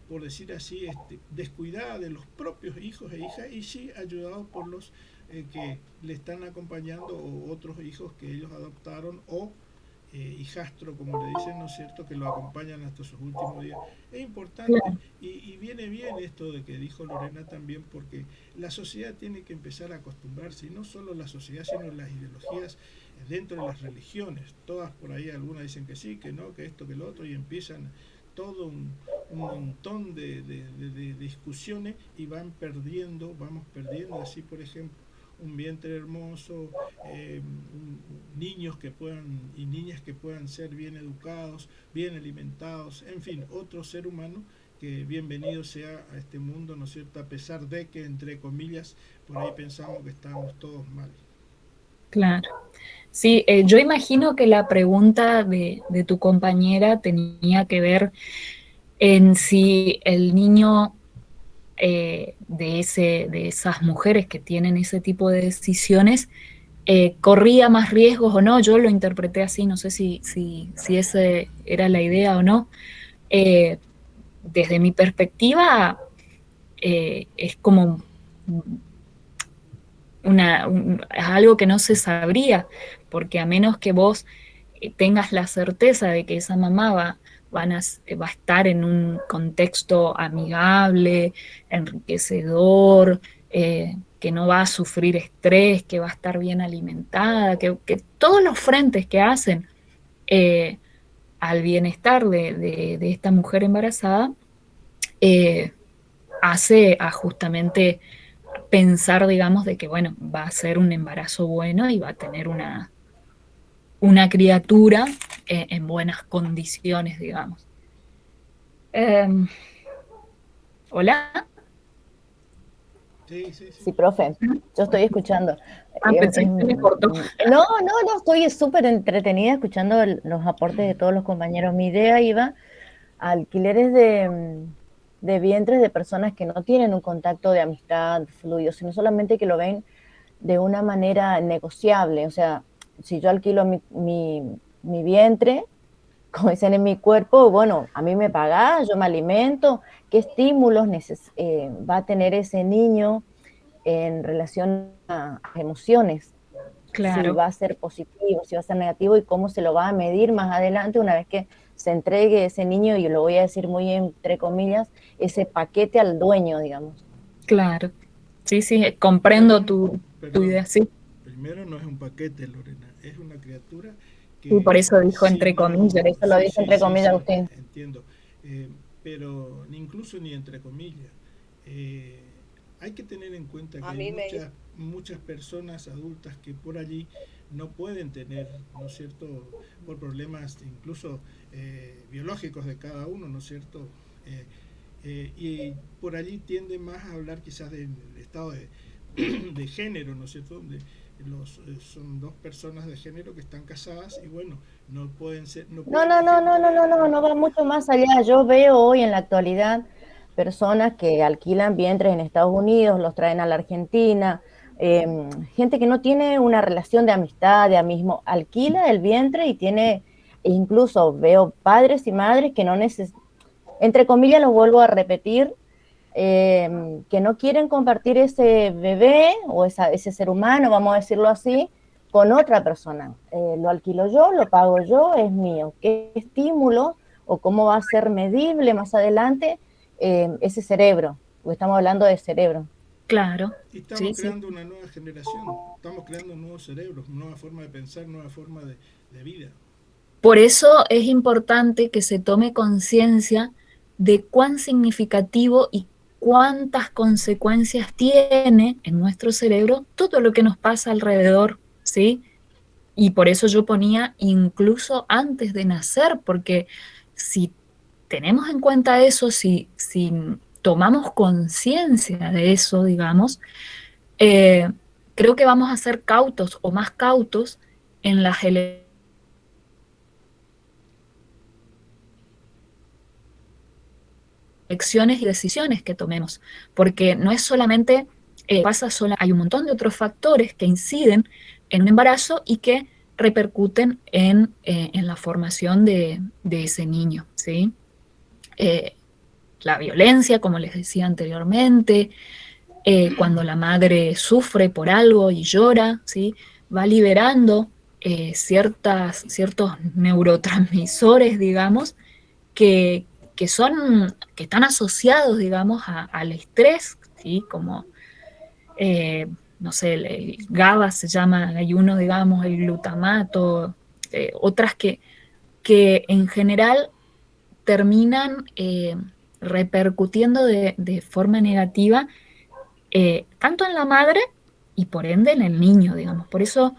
por decir así, descuidada de los propios hijos e hijas y sí ayudados por los que le están acompañando o otros hijos que ellos adoptaron o hijastro, como le dicen, ¿no es cierto?, que lo acompañan hasta sus últimos días. Es importante claro, y viene bien esto de que dijo Lorena también, porque la sociedad tiene que empezar a acostumbrarse, y no solo la sociedad, sino las ideologías dentro de las religiones. Todas por ahí, algunas dicen que sí, que no, que esto, que lo otro, y empiezan todo un montón de discusiones y vamos perdiendo así, por ejemplo, un vientre hermoso, niños que puedan y niñas que puedan ser bien educados, bien alimentados, en fin, otro ser humano que bienvenido sea a este mundo, ¿no es cierto?, a pesar de que, entre comillas, por ahí pensamos que estamos todos mal. claro. Sí, yo imagino que la pregunta de tu compañera tenía que ver en si el niño de esas mujeres que tienen ese tipo de decisiones corría más riesgos o no. Yo lo interpreté así, no sé si esa era la idea o no. Eh, Desde mi perspectiva, es como es algo que no se sabría, porque a menos que vos tengas la certeza de que esa mamá va a estar en un contexto amigable, enriquecedor, que no va a sufrir estrés, que va a estar bien alimentada, que todos los frentes que hacen eh, al bienestar de esta mujer embarazada, eh, hace a justamente pensar, digamos, de que, bueno, va a ser un embarazo bueno y va a tener una criatura en buenas condiciones, digamos. Eh, ¿Hola? Sí, sí, sí. Sí, profe, yo estoy escuchando. Ah, pensé que se me cortó. No, estoy súper entretenida escuchando los aportes de todos los compañeros. Mi idea iba a alquileres de vientres de personas que no tienen un contacto de amistad fluido, sino solamente que lo ven de una manera negociable. O sea, si yo alquilo mi vientre, como dicen, en mi cuerpo, bueno, a mí me pagás, yo me alimento, qué estímulos va a tener ese niño en relación a emociones, si Claro, va a ser positivo, si va a ser negativo y cómo se lo va a medir más adelante una vez que se entregue ese niño, y lo voy a decir muy entre comillas, ese paquete al dueño, digamos. claro. Sí, sí, comprendo Perdón, tu perdón. idea, sí. Primero no es un paquete, Lorena, es una criatura Y por que eso dijo si entre comillas. no, Eso lo sí, dice sí, entre sí, comillas sí, usted. entiendo. Pero incluso ni entre comillas. Eh, Hay que tener en cuenta que A hay mí me... muchas personas adultas que por allí no pueden tener, ¿no es cierto?, por problemas incluso biológicos de cada uno, ¿no es cierto? Eh, y por allí tienden más a hablar quizás del estado de género, ¿no es cierto?, donde son dos personas de género que están casadas y bueno, no pueden ser, no No, pueden no, no, no, ejercer. no, no, no, no va mucho más allá. Yo veo hoy en la actualidad personas que alquilan vientres en Estados Unidos, los traen a la Argentina, gente que no tiene una relación de amistad, de amismo, alquila el vientre y tiene, e incluso veo padres y madres que no necesitan, entre comillas, lo vuelvo a repetir, que no quieren compartir ese bebé o ese ser humano, vamos a decirlo así, con otra persona. Lo alquilo yo, lo pago yo, es mío. ¿Qué estímulo o cómo va a ser medible más adelante ese cerebro? Porque estamos hablando de cerebro. Claro, Y estamos sí, sí. creando una nueva generación, estamos creando nuevos cerebros, nueva forma de pensar, nueva forma de vida. Por eso es importante que se tome conciencia de cuán significativo y cuántas consecuencias tiene en nuestro cerebro todo lo que nos pasa alrededor, ¿sí? Y por eso yo ponía incluso antes de nacer, porque si tenemos en cuenta eso, si tomamos conciencia de eso, digamos, eh, creo que vamos a ser cautos o más cautos en las elecciones y decisiones que tomemos, porque no es solamente, pasa sola, hay un montón de otros factores que inciden en un embarazo y que repercuten en la formación de ese niño, ¿sí? Eh, la violencia, como les decía anteriormente, cuando la madre sufre por algo y llora, ¿sí? Va liberando ciertos neurotransmisores, digamos, que, que están asociados, digamos, al estrés, ¿sí? Como, no sé, el GABA se llama, hay uno, digamos, el glutamato, otras que en general terminan repercutiendo de forma negativa tanto en la madre y por ende en el niño, digamos. Por eso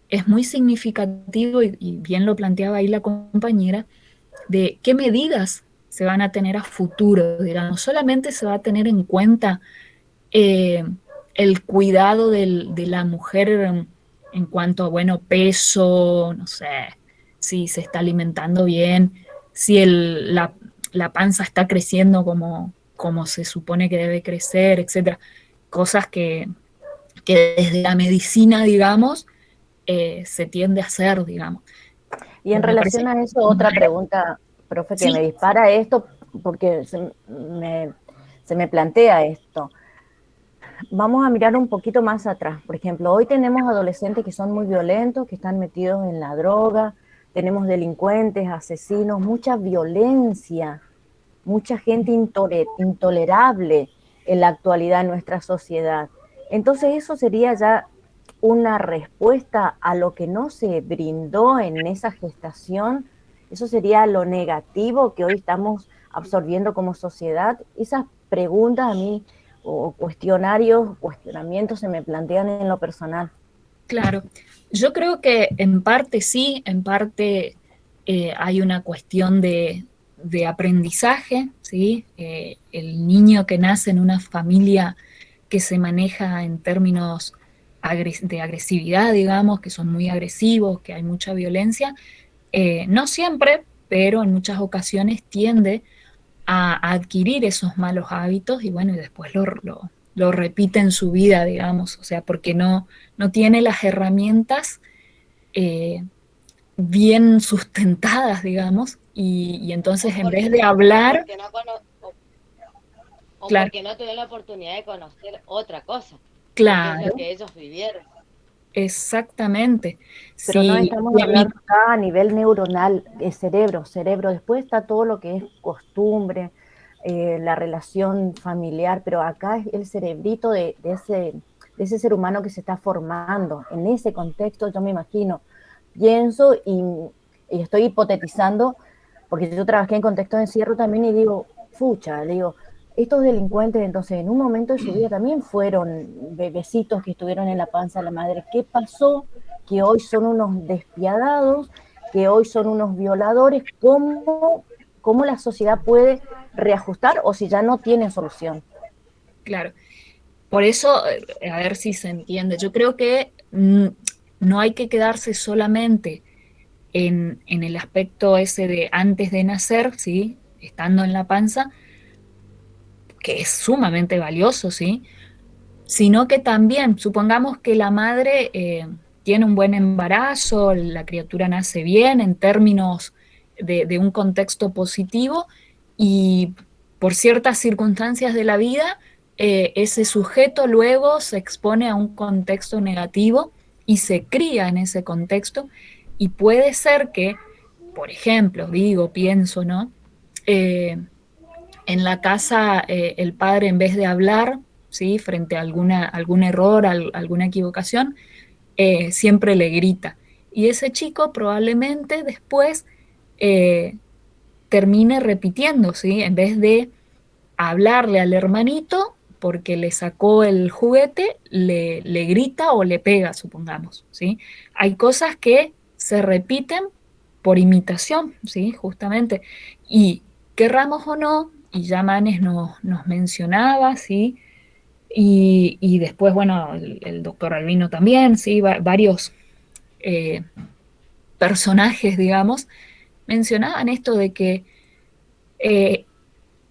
es muy significativo, y bien lo planteaba ahí la compañera, de qué medidas se van a tener a futuro, digamos. Solamente se va a tener en cuenta eh, el cuidado de la mujer en cuanto a, bueno, peso, no sé, si se está alimentando bien, si la panza está creciendo como se supone que debe crecer, etcétera. Cosas que desde la medicina, digamos, se tiende a hacer, digamos. Y en Me parece relación a eso, otra pregunta, profe, que me sí, dispara esto, porque se me plantea esto. Vamos a mirar un poquito más atrás. Por ejemplo, hoy tenemos adolescentes que son muy violentos, que están metidos en la droga, tenemos delincuentes, asesinos, mucha violencia, mucha gente intolerable en la actualidad en nuestra sociedad. Entonces eso sería ya una respuesta a lo que no se brindó en esa gestación. Eso sería lo negativo que hoy estamos absorbiendo como sociedad. Esas preguntas a mí, o cuestionamientos se me plantean en lo personal. claro. Yo creo que en parte sí, en parte hay una cuestión de aprendizaje, ¿sí? El niño que nace en una familia que se maneja en términos de agresividad, digamos, que son muy agresivos, que hay mucha violencia, no siempre, pero en muchas ocasiones tiende a adquirir esos malos hábitos y bueno, y después lo repite en su vida, digamos, o sea, porque no tiene las herramientas eh, bien sustentadas, digamos, y O entonces en vez porque, de o hablar, porque no o claro, porque no tuve la oportunidad de conocer otra cosa, de qué es lo claro, que ellos vivieron. exactamente. Pero no Si, estamos hablando acá a nivel neuronal, cerebro. Después está todo lo que es costumbre, la relación familiar, pero acá es el cerebrito de ese ser humano que se está formando. En ese contexto yo me imagino, pienso y estoy hipotetizando, porque yo trabajé en contexto de encierro también y digo, fucha, le digo, estos delincuentes entonces en un momento de su vida también fueron bebecitos que estuvieron en la panza de la madre. ¿Qué pasó? Que hoy son unos despiadados, que hoy son unos violadores. ¿Cómo la sociedad puede reajustar o si ya no tienen solución? claro, por eso, a ver si se entiende, yo creo que no hay que quedarse solamente en el aspecto ese de antes de nacer, ¿sí? Estando en la panza, que es sumamente valioso, ¿sí? Sino que también, supongamos que la madre tiene un buen embarazo, la criatura nace bien en términos de un contexto positivo y por ciertas circunstancias de la vida, ese sujeto luego se expone a un contexto negativo y se cría en ese contexto y puede ser que, por ejemplo, digo, pienso, ¿no? Eh, en la casa el padre en vez de hablar, ¿sí? Frente a algún error, alguna equivocación, siempre le grita. Y ese chico probablemente después eh, termine repitiendo, ¿sí? En vez de hablarle al hermanito porque le sacó el juguete, le grita o le pega, supongamos, ¿sí? Hay cosas que se repiten por imitación, ¿sí? Justamente. Y querramos o no, y ya Manes nos mencionaba, ¿sí? Y después, bueno, el doctor Albino también, ¿sí? Varios eh, personajes, digamos, mencionaban esto de que eh,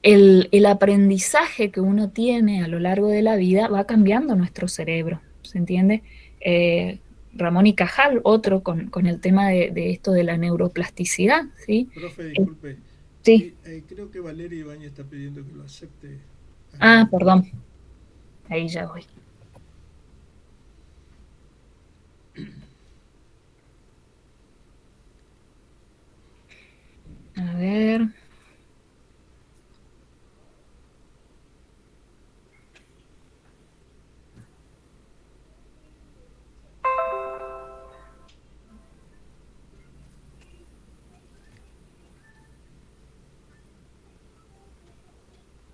el aprendizaje que uno tiene a lo largo de la vida va cambiando nuestro cerebro, ¿se entiende? Eh, Ramón y Cajal, otro con el tema de esto de la neuroplasticidad, ¿sí? Profe, Eh, disculpe. sí, Creo que Valeria Ibañez está pidiendo que lo acepte a Ramón. perdón, ahí ya voy. A ver,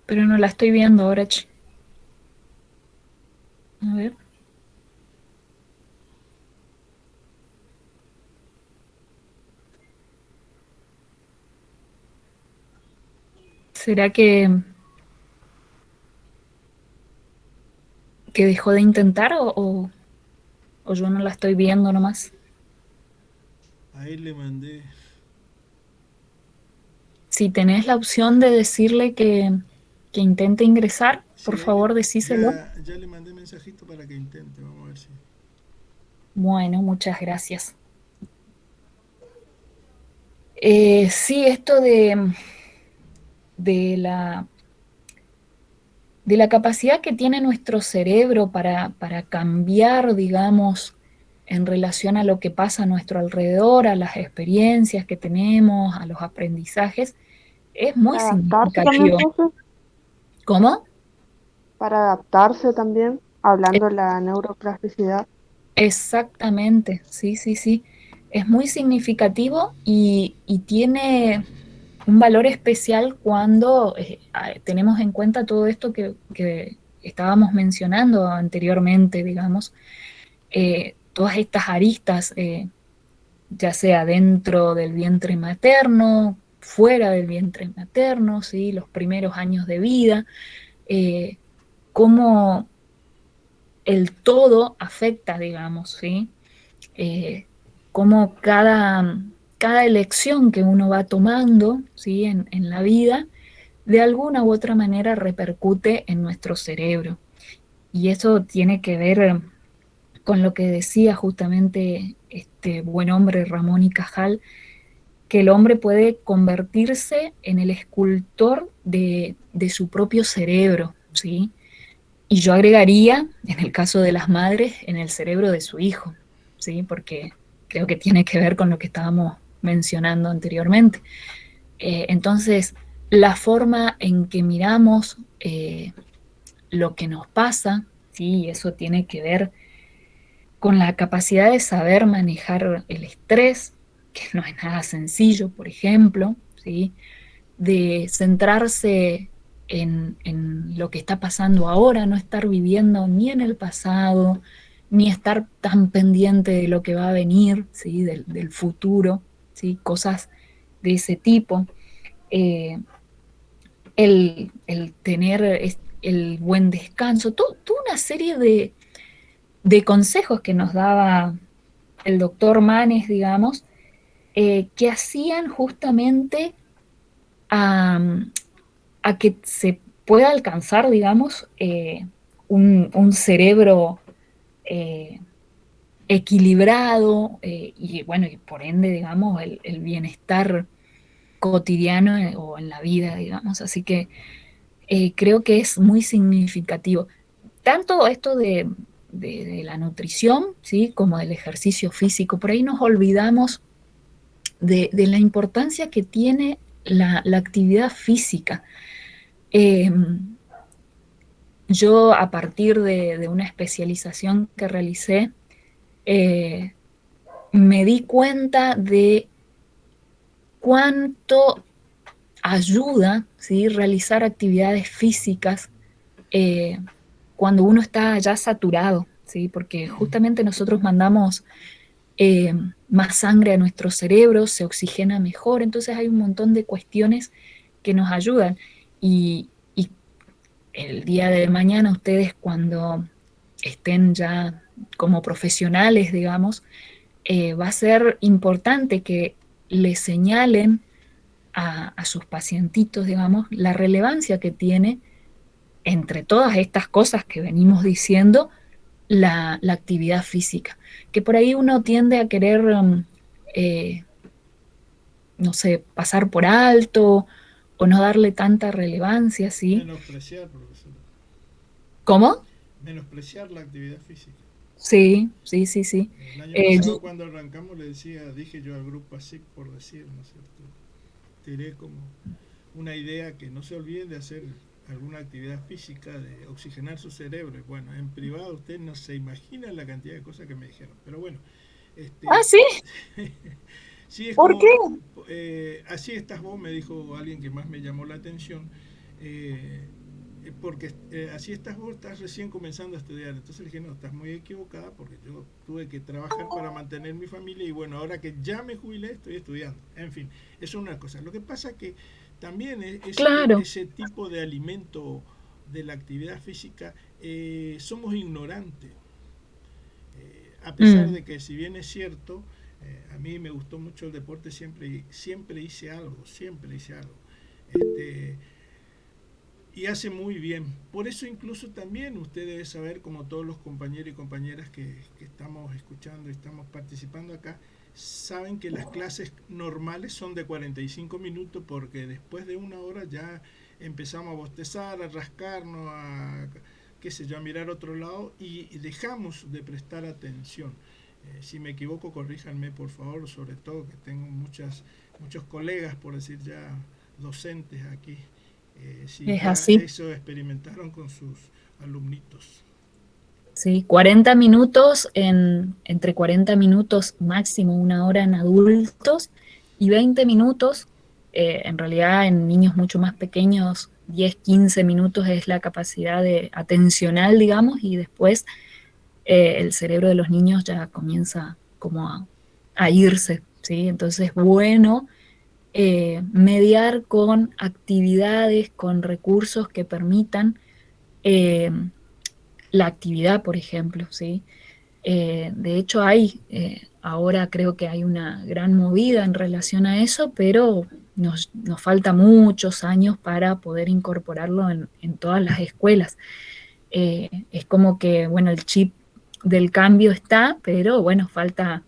pero no la estoy viendo ahora. A ver, ¿será que dejó de intentar o yo no la estoy viendo nomás? Ahí le mandé. Si tenés la opción de decirle que intente ingresar, por Sí, favor, decíselo. ya le mandé mensajito para que intente. Vamos a ver si. Bueno, muchas gracias. Sí, esto de la, de la capacidad que tiene nuestro cerebro para cambiar, digamos, en relación a lo que pasa a nuestro alrededor, a las experiencias que tenemos, a los aprendizajes, es muy Para adaptarse también, significativo. profe, ¿Cómo? para adaptarse también, hablando de la neuroplasticidad. Exactamente, sí, sí, sí. Es muy significativo y tiene un valor especial cuando tenemos en cuenta todo esto que estábamos mencionando anteriormente, digamos, todas estas aristas, ya sea dentro del vientre materno, fuera del vientre materno, ¿sí? Los primeros años de vida, eh, cómo el todo afecta, digamos, ¿sí? Eh, Cómo cada elección que uno va tomando, ¿sí? En la vida de alguna u otra manera repercute en nuestro cerebro. Y eso tiene que ver con lo que decía justamente este buen hombre Ramón y Cajal, que el hombre puede convertirse en el escultor de su propio cerebro, ¿sí? Y yo agregaría, en el caso de las madres, en el cerebro de su hijo, ¿sí? Porque creo que tiene que ver con lo que estábamos mencionando anteriormente. Entonces, la forma en que miramos lo que nos pasa, ¿sí? Eso tiene que ver con la capacidad de saber manejar el estrés, que no es nada sencillo, por ejemplo, ¿sí? De centrarse en lo que está pasando ahora, no estar viviendo ni en el pasado, ni estar tan pendiente de lo que va a venir, ¿sí? Del futuro, ¿sí? Cosas de ese tipo. Eh, el tener el buen descanso, toda una serie de consejos que nos daba el doctor Manes, digamos, que hacían justamente a, a que se pueda alcanzar, digamos, un cerebro eh, equilibrado y bueno, y por ende, digamos, el bienestar cotidiano o en la vida, digamos. Así que creo que es muy significativo. Tanto esto de la nutrición, ¿sí? Como del ejercicio físico. Por ahí nos olvidamos de la importancia que tiene la actividad física. Eh, yo a partir de una especialización que realicé, eh, me di cuenta de cuánto ayuda, ¿sí? Realizar actividades físicas eh, cuando uno está ya saturado, ¿sí? Porque justamente nosotros mandamos más sangre a nuestro cerebro, se oxigena mejor, entonces hay un montón de cuestiones que nos ayudan. Y el día de mañana ustedes cuando estén ya como profesionales, digamos, va a ser importante que les señalen a sus pacientitos, digamos, la relevancia que tiene entre todas estas cosas que venimos diciendo, la actividad física, que por ahí uno tiende a querer, eh, no sé, pasar por alto o no darle tanta relevancia, ¿sí? Menospreciar, profesora. ¿Cómo? Menospreciar la actividad física. Sí, sí, sí, sí. El año pasado Yo, cuando arrancamos dije yo al grupo ASIC por decir, ¿no es cierto? Tiré como una idea que no se olviden de hacer alguna actividad física, de oxigenar su cerebro. Y bueno, en privado usted no se imagina la cantidad de cosas que me dijeron. Pero bueno, sí, sí es ¿por qué? como, así estás vos, me dijo alguien que más me llamó la atención. Porque así estás vos, estás recién comenzando a estudiar. Entonces le dije, no, estás muy equivocada porque yo tuve que trabajar para mantener mi familia y bueno, ahora que ya me jubilé estoy estudiando. En fin, eso es una cosa. Lo que pasa que también Claro. ese tipo de alimento de la actividad física somos ignorantes. A pesar de que si bien es cierto, a mí me gustó mucho el deporte, siempre hice algo, siempre hice algo. Y hace muy bien. Por eso incluso también usted debe saber, como todos los compañeros y compañeras que estamos escuchando y estamos participando acá, saben que las clases normales son de 45 minutos porque después de una hora ya empezamos a bostezar, a rascarnos, a qué sé yo, a mirar otro lado y dejamos de prestar atención. Si me equivoco, corríjanme por favor, sobre todo que tengo muchos colegas, por decir ya, docentes aquí. Si Es ya así. eso experimentaron con sus alumnitos. Sí, 40 minutos entre 40 minutos máximo una hora en adultos y 20 minutos, en realidad en niños mucho más pequeños, 10, 15 minutos es la capacidad de atencional, digamos, y después el cerebro de los niños ya comienza como a irse, ¿sí? Entonces, bueno, mediar con actividades, con recursos que permitan eh, la actividad, por ejemplo, ¿sí? De hecho, ahora creo que hay una gran movida en relación a eso, pero nos falta muchos años para poder incorporarlo en todas las escuelas. Es como que, bueno, el chip del cambio está, pero bueno, falta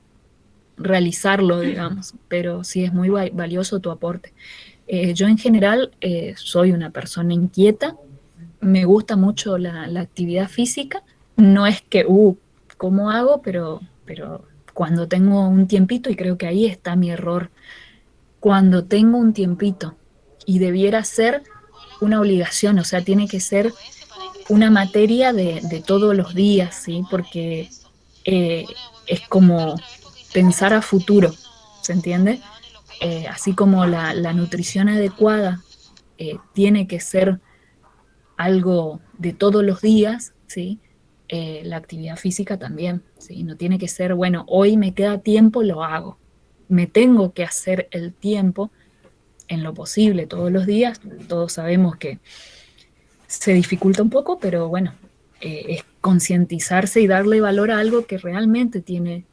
realizarlo, digamos, pero sí es muy valioso tu aporte. Yo en general soy una persona inquieta, me gusta mucho la actividad física, no es que, ¿cómo hago? Pero cuando tengo un tiempito, y creo que ahí está mi error, cuando tengo un tiempito y debiera ser una obligación, o sea, tiene que ser una materia de todos los días, ¿sí? Porque eh, es como pensar a futuro, ¿se entiende? Así como la nutrición adecuada tiene que ser algo de todos los días, ¿sí? La actividad física también, ¿sí? No tiene que ser, bueno, hoy me queda tiempo, lo hago. Me tengo que hacer el tiempo en lo posible todos los días. Todos sabemos que se dificulta un poco, pero bueno, es concientizarse y darle valor a algo que realmente tiene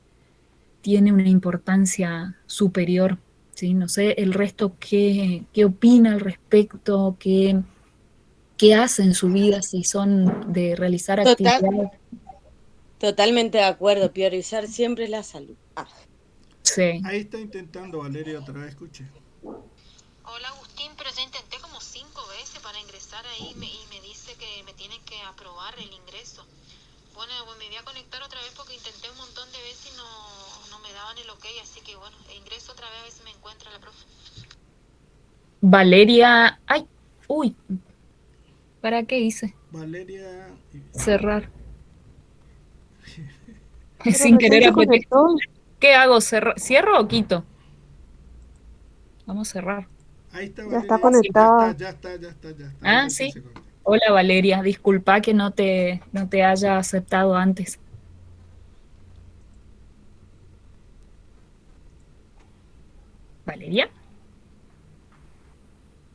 una importancia superior, ¿sí? No sé, el resto, qué opina al respecto, qué hace en su vida, si son de realizar Total, actividades. totalmente de acuerdo, priorizar siempre la salud. Sí. Ahí está intentando Valeria otra vez, escuche. Hola Agustín, pero ya intenté como 5 veces para ingresar ahí y me dice que me tienen que aprobar el ingreso. Bueno, me voy a conectar otra vez porque intenté un montón de veces y no me daban el ok, así que bueno, ingreso otra vez a ver si me encuentra la profe. Valeria, ay, uy, ¿para qué hice? Valeria. Cerrar. Pero Sin recién querer se apretar. conectó. ¿Qué hago? ¿Cierro o quito? Vamos a cerrar. Ahí está Ya está Valeria. conectada. Ya está. Ahí Ah, recién sí. se conectó. Hola Valeria, disculpa que no te haya aceptado antes. Valeria,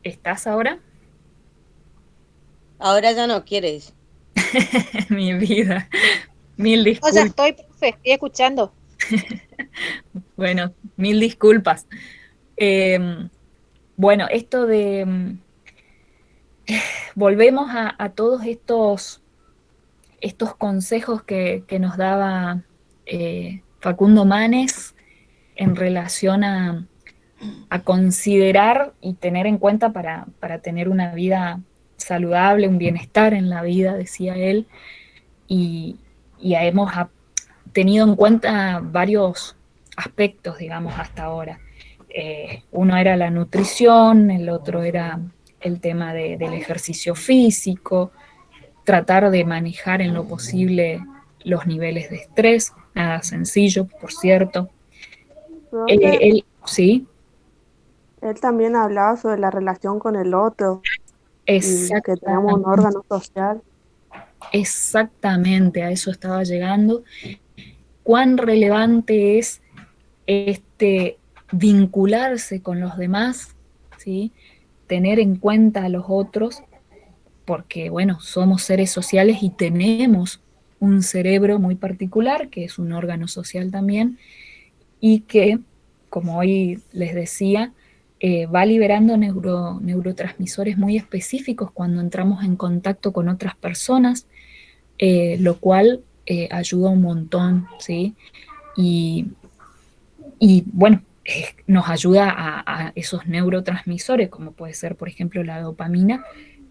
¿estás ahora? Ahora ya no quieres. Mi vida, mil O sea, disculpas. estoy, profe, estoy escuchando. Bueno, mil disculpas. Bueno, esto de volvemos a todos estos consejos que nos daba Facundo Manes en relación a considerar y tener en cuenta para tener una vida saludable, un bienestar en la vida, decía él, y, y hemos tenido en cuenta varios aspectos, digamos, hasta ahora. Uno era la nutrición, el otro era el tema del ejercicio físico, tratar de manejar en lo posible los niveles de estrés, nada sencillo, por cierto. Profe, Sí, él también hablaba sobre la relación con el otro y que tenemos un exactamente, órgano social. exactamente, a eso estaba llegando. ¿Cuán relevante es este vincularse con los demás, ¿sí? Tener en cuenta a los otros, porque bueno, somos seres sociales y tenemos un cerebro muy particular, que es un órgano social también, y que, como hoy les decía, va liberando neurotransmisores muy específicos cuando entramos en contacto con otras personas, lo cual ayuda un montón, ¿sí? Y, y bueno, nos ayuda a esos neurotransmisores, como puede ser, por ejemplo, la dopamina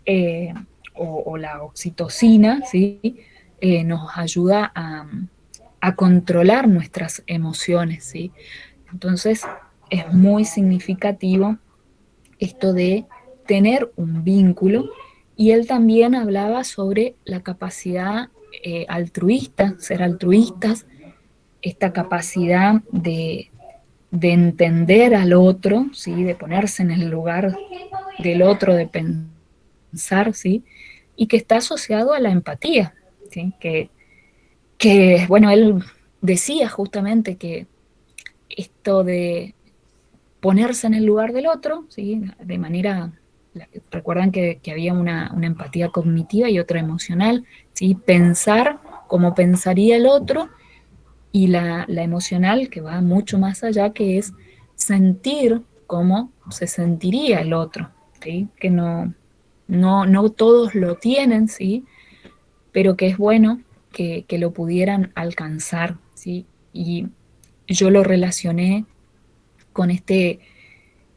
eh, o la oxitocina, ¿sí? Nos ayuda a controlar nuestras emociones, ¿sí? Entonces, es muy significativo esto de tener un vínculo, y él también hablaba sobre la capacidad altruista, ser altruistas, esta capacidad de entender al otro, ¿sí? De ponerse en el lugar del otro, de pensar, ¿sí? Y que está asociado a la empatía, ¿sí? Bueno, él decía justamente que esto de ponerse en el lugar del otro, ¿sí? De manera, recuerdan que había una empatía cognitiva y otra emocional, ¿sí? Pensar como pensaría el otro, y la emocional, que va mucho más allá, que es sentir cómo se sentiría el otro, ¿sí? Que no todos lo tienen, ¿sí? Pero que es bueno que lo pudieran alcanzar, ¿sí? Y yo lo relacioné con,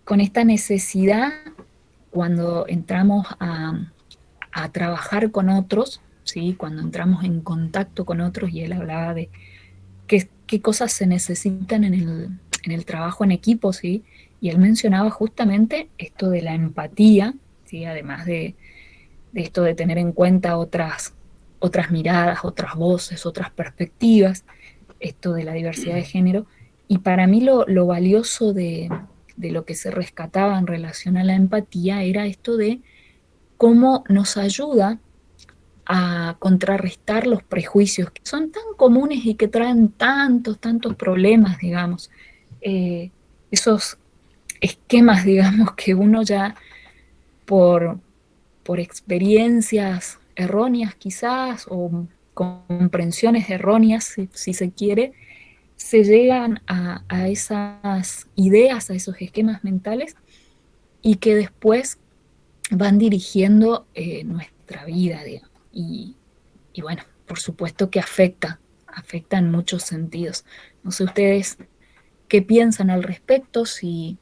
con esta necesidad cuando entramos a trabajar con otros, ¿sí? Cuando entramos en contacto con otros, y él hablaba de qué cosas se necesitan en el trabajo en equipo, ¿sí? Y él mencionaba justamente esto de la empatía, ¿sí? Además de esto de tener en cuenta otras miradas, otras voces, otras perspectivas, esto de la diversidad de género. Y para mí lo valioso de lo que se rescataba en relación a la empatía era esto de cómo nos ayuda a contrarrestar los prejuicios que son tan comunes y que traen tantos problemas, digamos. Esos esquemas, digamos, que uno ya por experiencias erróneas quizás, o comprensiones erróneas, si se quiere, se llegan a esas ideas, a esos esquemas mentales, y que después van dirigiendo nuestra vida, digamos. Y bueno, por supuesto que afecta en muchos sentidos. No sé ustedes qué piensan al respecto, si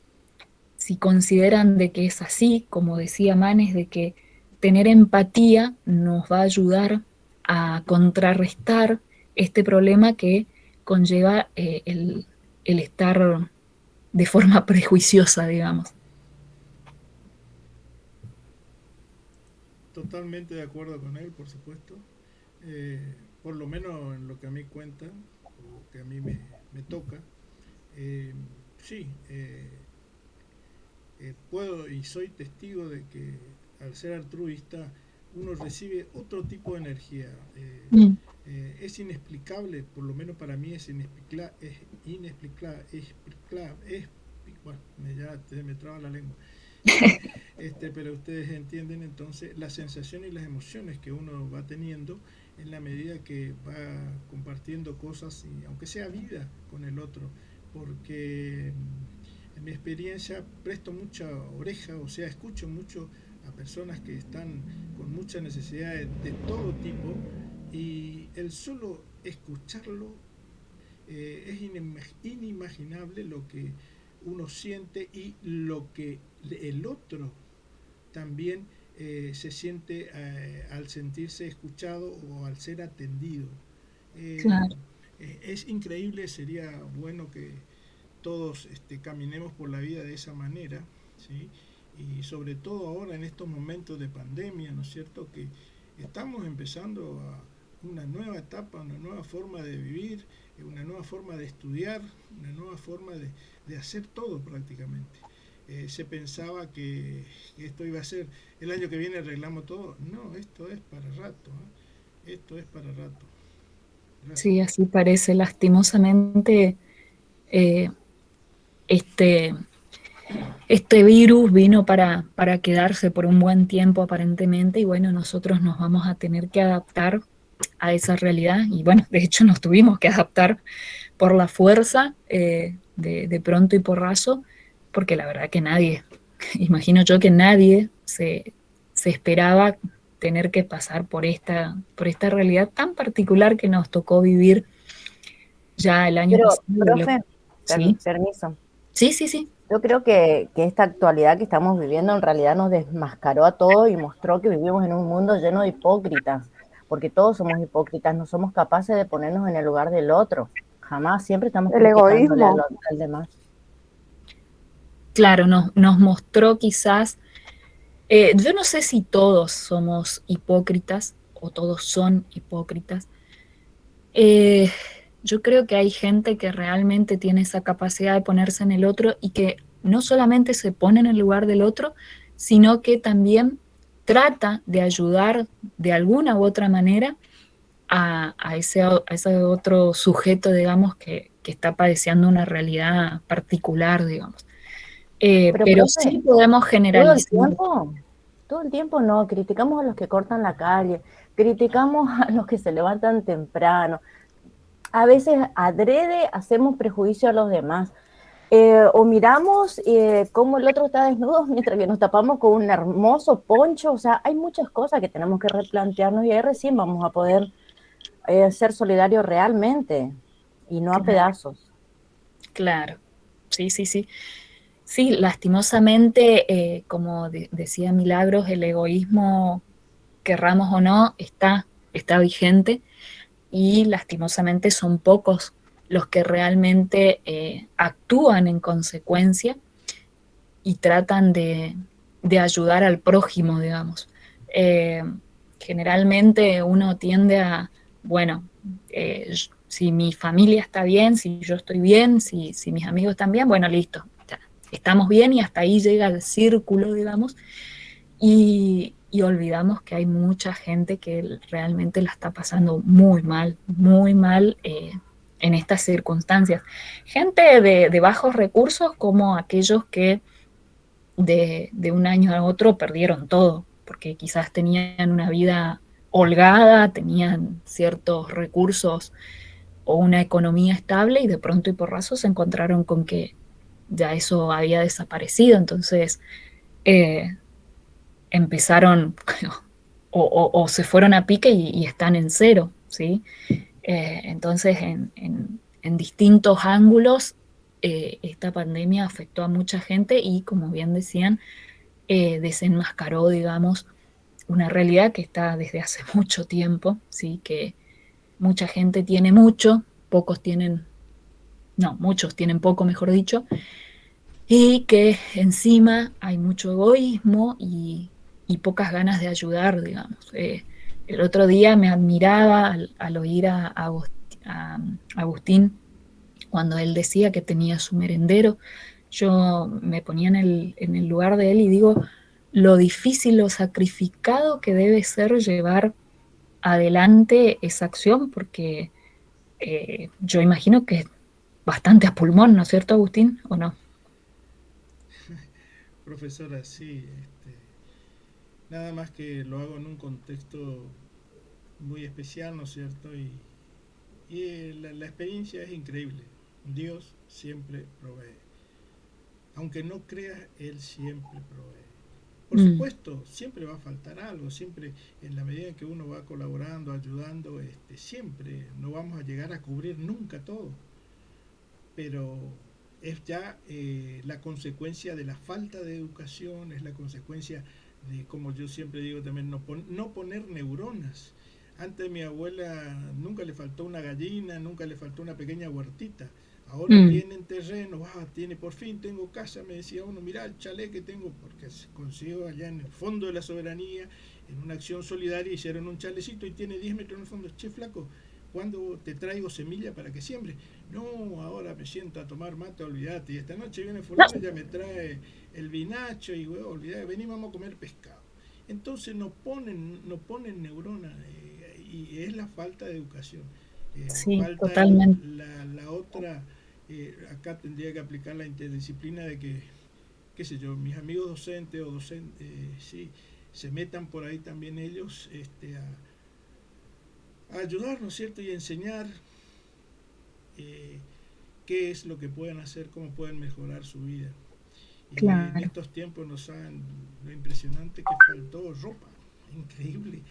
consideran de que es así, como decía Manes, de que tener empatía nos va a ayudar a contrarrestar este problema que conlleva el estar de forma prejuiciosa, digamos. Totalmente de acuerdo con él, por supuesto. Por lo menos en lo que a mí cuentan, o que a mí me toca. Sí, puedo y soy testigo de que al ser altruista uno recibe otro tipo de energía. Es inexplicable, por lo menos para mí es inexplicable, bueno, ya me traba la lengua. Pero ustedes entienden entonces las sensaciones y las emociones que uno va teniendo en la medida que va compartiendo cosas, y aunque sea vida, con el otro, porque en mi experiencia presto mucha oreja, o sea, escucho mucho a personas que están con muchas necesidades de todo tipo, y el solo escucharlo es inimaginable lo que uno siente y lo que el otro también se siente al sentirse escuchado o al ser atendido. Claro. Es increíble, sería bueno que todos caminemos por la vida de esa manera, ¿sí? Y sobre todo ahora en estos momentos de pandemia, ¿no es cierto?, que estamos empezando a una nueva etapa, una nueva forma de vivir, una nueva forma de estudiar, una nueva forma de hacer todo prácticamente. Se pensaba que esto iba a ser el año que viene arreglamos todo. No, esto es para rato, ¿eh? Esto es para rato. Gracias. Sí, así parece. Lastimosamente, este virus vino para quedarse por un buen tiempo aparentemente, y bueno, nosotros nos vamos a tener que adaptar a esa realidad, y bueno, de hecho nos tuvimos que adaptar por la fuerza, de pronto y porrazo, porque la verdad que nadie, imagino yo que nadie se esperaba tener que pasar por esta realidad tan particular que nos tocó vivir ya el año pasado. Profe, ¿Sí? Permiso. Sí. Yo creo que esta actualidad que estamos viviendo en realidad nos desmascaró a todos y mostró que vivimos en un mundo lleno de hipócritas, porque todos somos hipócritas, no somos capaces de ponernos en el lugar del otro. Jamás, siempre estamos criticándole al demás. Claro, nos mostró quizás, yo no sé si todos somos hipócritas o todos son hipócritas. Yo creo que hay gente que realmente tiene esa capacidad de ponerse en el otro, y que no solamente se pone en el lugar del otro, sino que también trata de ayudar de alguna u otra manera a ese otro sujeto, digamos, que está padeciendo una realidad particular, digamos. Pero profe, sí podemos generalizar. Todo el tiempo no, criticamos a los que cortan la calle, criticamos a los que se levantan temprano, a veces adrede hacemos prejuicio a los demás. O miramos cómo el otro está desnudo mientras que nos tapamos con un hermoso poncho. O sea, hay muchas cosas que tenemos que replantearnos y ahí recién vamos a poder ser solidarios realmente y no a Claro, pedazos. claro. Sí, sí, sí. Sí, lastimosamente, como decía Milagros, el egoísmo, querramos o no, está vigente y lastimosamente son pocos los que realmente actúan en consecuencia y tratan de ayudar al prójimo, digamos. Eh, Generalmente uno tiende a, bueno, si mi familia está bien, si yo estoy bien, si mis amigos están bien, bueno, listo, ya, estamos bien y hasta ahí llega el círculo, digamos, y olvidamos que hay mucha gente que realmente la está pasando muy mal en estas circunstancias. Gente de bajos recursos como aquellos que de un año a otro perdieron todo, porque quizás tenían una vida holgada, tenían ciertos recursos o una economía estable y de pronto y porrazo se encontraron con que ya eso había desaparecido. Entonces eh, empezaron o se fueron a pique y están en cero, ¿sí? Entonces en distintos ángulos esta pandemia afectó a mucha gente y como bien decían, desenmascaró, digamos, una realidad que está desde hace mucho tiempo, ¿sí? Que mucha gente tiene mucho, pocos tienen, no, muchos tienen poco, mejor dicho, y que encima hay mucho egoísmo y pocas ganas de ayudar, digamos. El otro día me admiraba al oír a Agustín cuando él decía que tenía su merendero. Yo me ponía en el lugar de él y digo, lo difícil, lo sacrificado que debe ser llevar adelante esa acción, porque yo imagino que es bastante a pulmón, ¿no es cierto, Agustín? ¿O no? Profesora, sí, nada más que lo hago en un contexto muy especial, ¿no es cierto? Y la experiencia es increíble. Dios siempre provee. Aunque no creas, Él siempre provee. Por Mm, supuesto, siempre va a faltar algo, siempre en la medida en que uno va colaborando, ayudando, siempre no vamos a llegar a cubrir nunca todo, pero es ya la consecuencia de la falta de educación, es la consecuencia de, como yo siempre digo también, no poner neuronas. Antes mi abuela nunca le faltó una gallina, nunca le faltó una pequeña huertita. Ahora mm, tienen terreno, tiene, por fin tengo casa, me decía uno, mirá el chalet que tengo, porque se consiguió allá en el fondo de la soberanía, en una acción solidaria, hicieron un chalecito y tiene 10 metros en el fondo. Che, flaco, ¿cuándo te traigo semilla para que siembre? No, ahora me siento a tomar mate, olvídate. Y esta noche viene fulano y ya me trae el vinacho y huevo, olvídate, vení, vamos a comer pescado. Entonces no ponen neuronas y es la falta de educación. sí, Falta totalmente. la otra, acá tendría que aplicar la interdisciplina de que, qué sé yo, mis amigos docentes o docentes, sí, se metan por ahí también ellos a ayudar, ¿no es cierto? Y enseñar eh, qué es lo que pueden hacer, cómo pueden mejorar su vida. Y en Claro. estos tiempos nos saben lo impresionante que faltó ropa, increíble.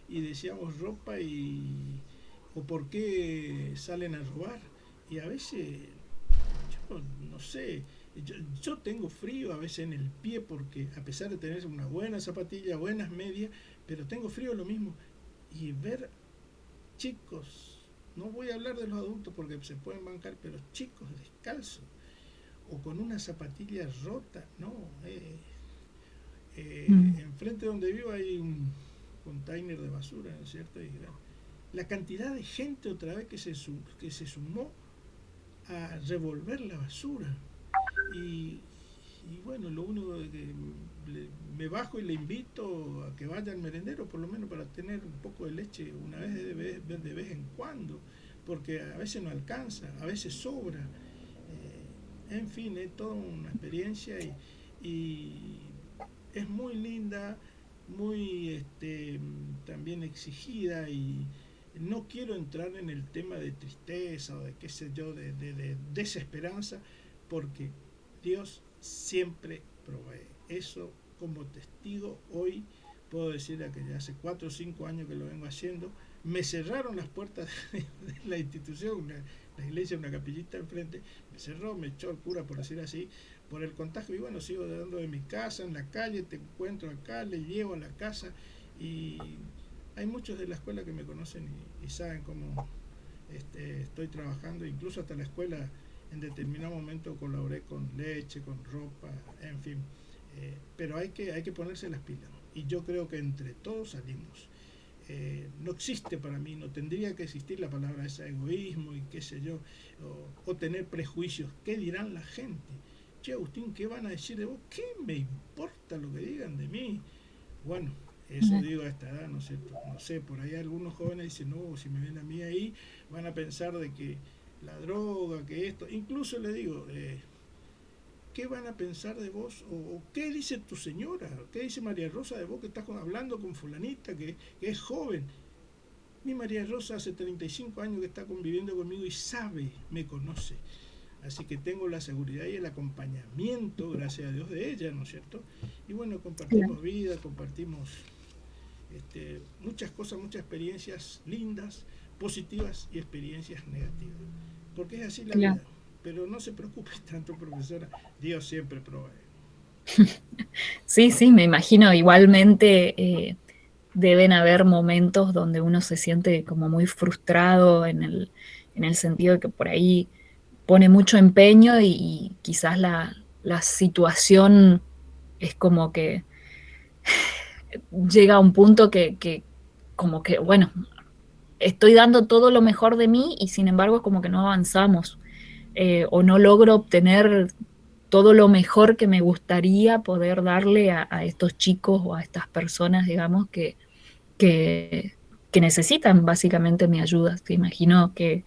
Y decíamos ropa o por qué salen a robar. Y a veces, yo no sé, yo tengo frío a veces en el pie porque a pesar de tener una buena zapatilla, buenas medias, pero tengo frío lo mismo. Y ver chicos, no voy a hablar de los adultos porque se pueden bancar, pero chicos descalzos o con una zapatilla rota, no. Mm, Enfrente donde vivo hay un container de basura, ¿no es cierto? Y la cantidad de gente otra vez que se sumó a revolver la basura. Y, y bueno, lo único que me bajo y le invito a que vaya al merendero, por lo menos para tener un poco de leche una vez de vez en cuando, porque a veces no alcanza, a veces sobra. En fin, es toda una experiencia y es muy linda, muy también exigida y no quiero entrar en el tema de tristeza o de qué sé yo, de desesperanza, porque Dios siempre provee. Eso como testigo hoy puedo decir que ya hace 4 o 5 años que lo vengo haciendo. Me cerraron las puertas de la institución, la iglesia, una capillita enfrente, me cerró, me echó el cura, por decir así, por el contagio. Y bueno, sigo dando de mi casa, en la calle, te encuentro acá, le llevo a la casa. Y hay muchos de la escuela que me conocen y saben cómo estoy trabajando. Incluso hasta la escuela en determinado momento colaboré con leche, con ropa, en fin. Pero hay que ponerse las pilas. Y yo creo que entre todos salimos. No existe para mí, no tendría que existir la palabra ese egoísmo y qué sé yo, o tener prejuicios. ¿Qué dirán la gente? Che, Agustín, ¿qué van a decir de vos? ¿Qué me importa lo que digan de mí? Bueno, eso digo a esta edad, ¿no es cierto? No sé, por ahí algunos jóvenes dicen, no, si me ven a mí ahí, van a pensar de que la droga, que esto, incluso le digo, ¿qué van a pensar de vos? ¿O qué dice tu señora? ¿Qué dice María Rosa de vos que estás hablando con fulanita, que es joven? Mi María Rosa hace 35 años que está conviviendo conmigo y sabe, me conoce. Así que tengo la seguridad y el acompañamiento, gracias a Dios, de ella, ¿no es cierto? Y bueno, compartimos vida, compartimos muchas cosas, muchas experiencias lindas, positivas y experiencias negativas. Porque es así la vida. Pero no se preocupe tanto, profesora, Dios siempre provee. Sí, me imagino. Igualmente deben haber momentos donde uno se siente como muy frustrado en el sentido de que por ahí pone mucho empeño y quizás la situación es como que llega a un punto que como que, bueno, estoy dando todo lo mejor de mí y sin embargo es como que no avanzamos. O no logro obtener todo lo mejor que me gustaría poder darle a estos chicos o a estas personas, digamos, que necesitan básicamente mi ayuda. Te imagino que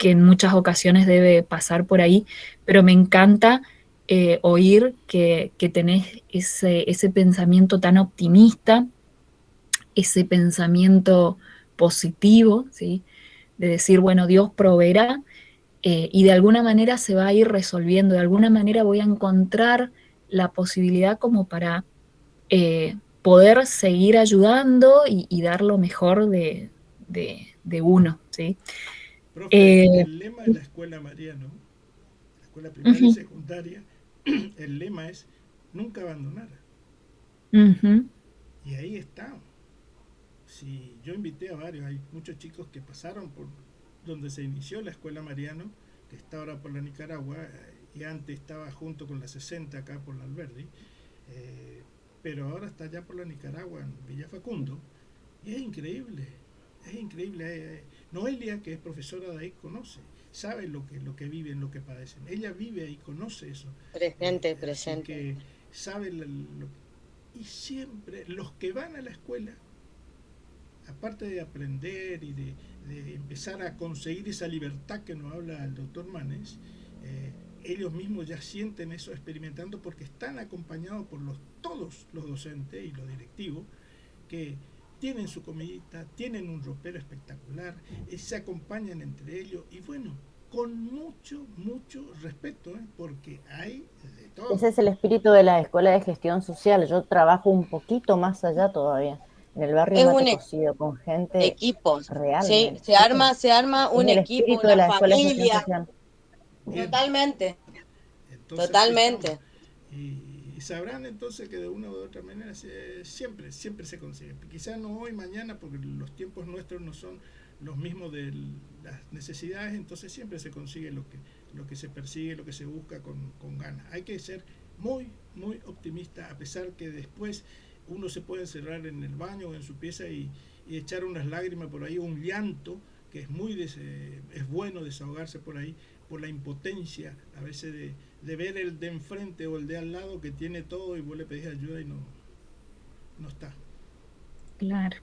en muchas ocasiones debe pasar por ahí, pero me encanta oír que tenés ese pensamiento tan optimista, ese pensamiento positivo, ¿sí? De decir, bueno, Dios proveerá. Y de alguna manera se va a ir resolviendo, de alguna manera voy a encontrar la posibilidad como para poder seguir ayudando y dar lo mejor de uno, ¿sí? Profe, el lema de la escuela Mariano, la escuela primaria y secundaria, el lema es nunca abandonar. Y ahí está. Si yo invité a varios, hay muchos chicos que pasaron por donde se inició la escuela Mariano, que está ahora por la Nicaragua, y antes estaba junto con la 60 acá por la Alberdi, pero ahora está allá por la Nicaragua, en Villa Facundo, y es increíble. Noelia, que es profesora de ahí, conoce, sabe lo que viven, lo que padecen. Ella vive ahí, conoce eso. Presente. Que sabe y siempre los que van a la escuela, aparte de aprender y de empezar a conseguir esa libertad que nos habla el doctor Manes, ellos mismos ya sienten eso experimentando porque están acompañados por todos los docentes y los directivos que tienen su comidita, tienen un ropero espectacular, se acompañan entre ellos y bueno, con mucho respeto, porque hay de todo. Ese es el espíritu de la Escuela de Gestión Social. Yo trabajo un poquito más allá todavía, en el barrio Mate Cocido, con gente equipos real. Sí, se arma un equipo, una familia. Totalmente. Entonces, totalmente. Y sabrán entonces que de una u otra manera siempre se consigue. Quizás no hoy, mañana, porque los tiempos nuestros no son los mismos de las necesidades, entonces siempre se consigue lo que se persigue, lo que se busca con ganas. Hay que ser muy optimista, a pesar que después uno se puede encerrar en el baño o en su pieza y echar unas lágrimas por ahí, un llanto, que es bueno desahogarse por ahí, por la impotencia a veces de ver el de enfrente o el de al lado que tiene todo y vos le pedís ayuda y no está. Claro.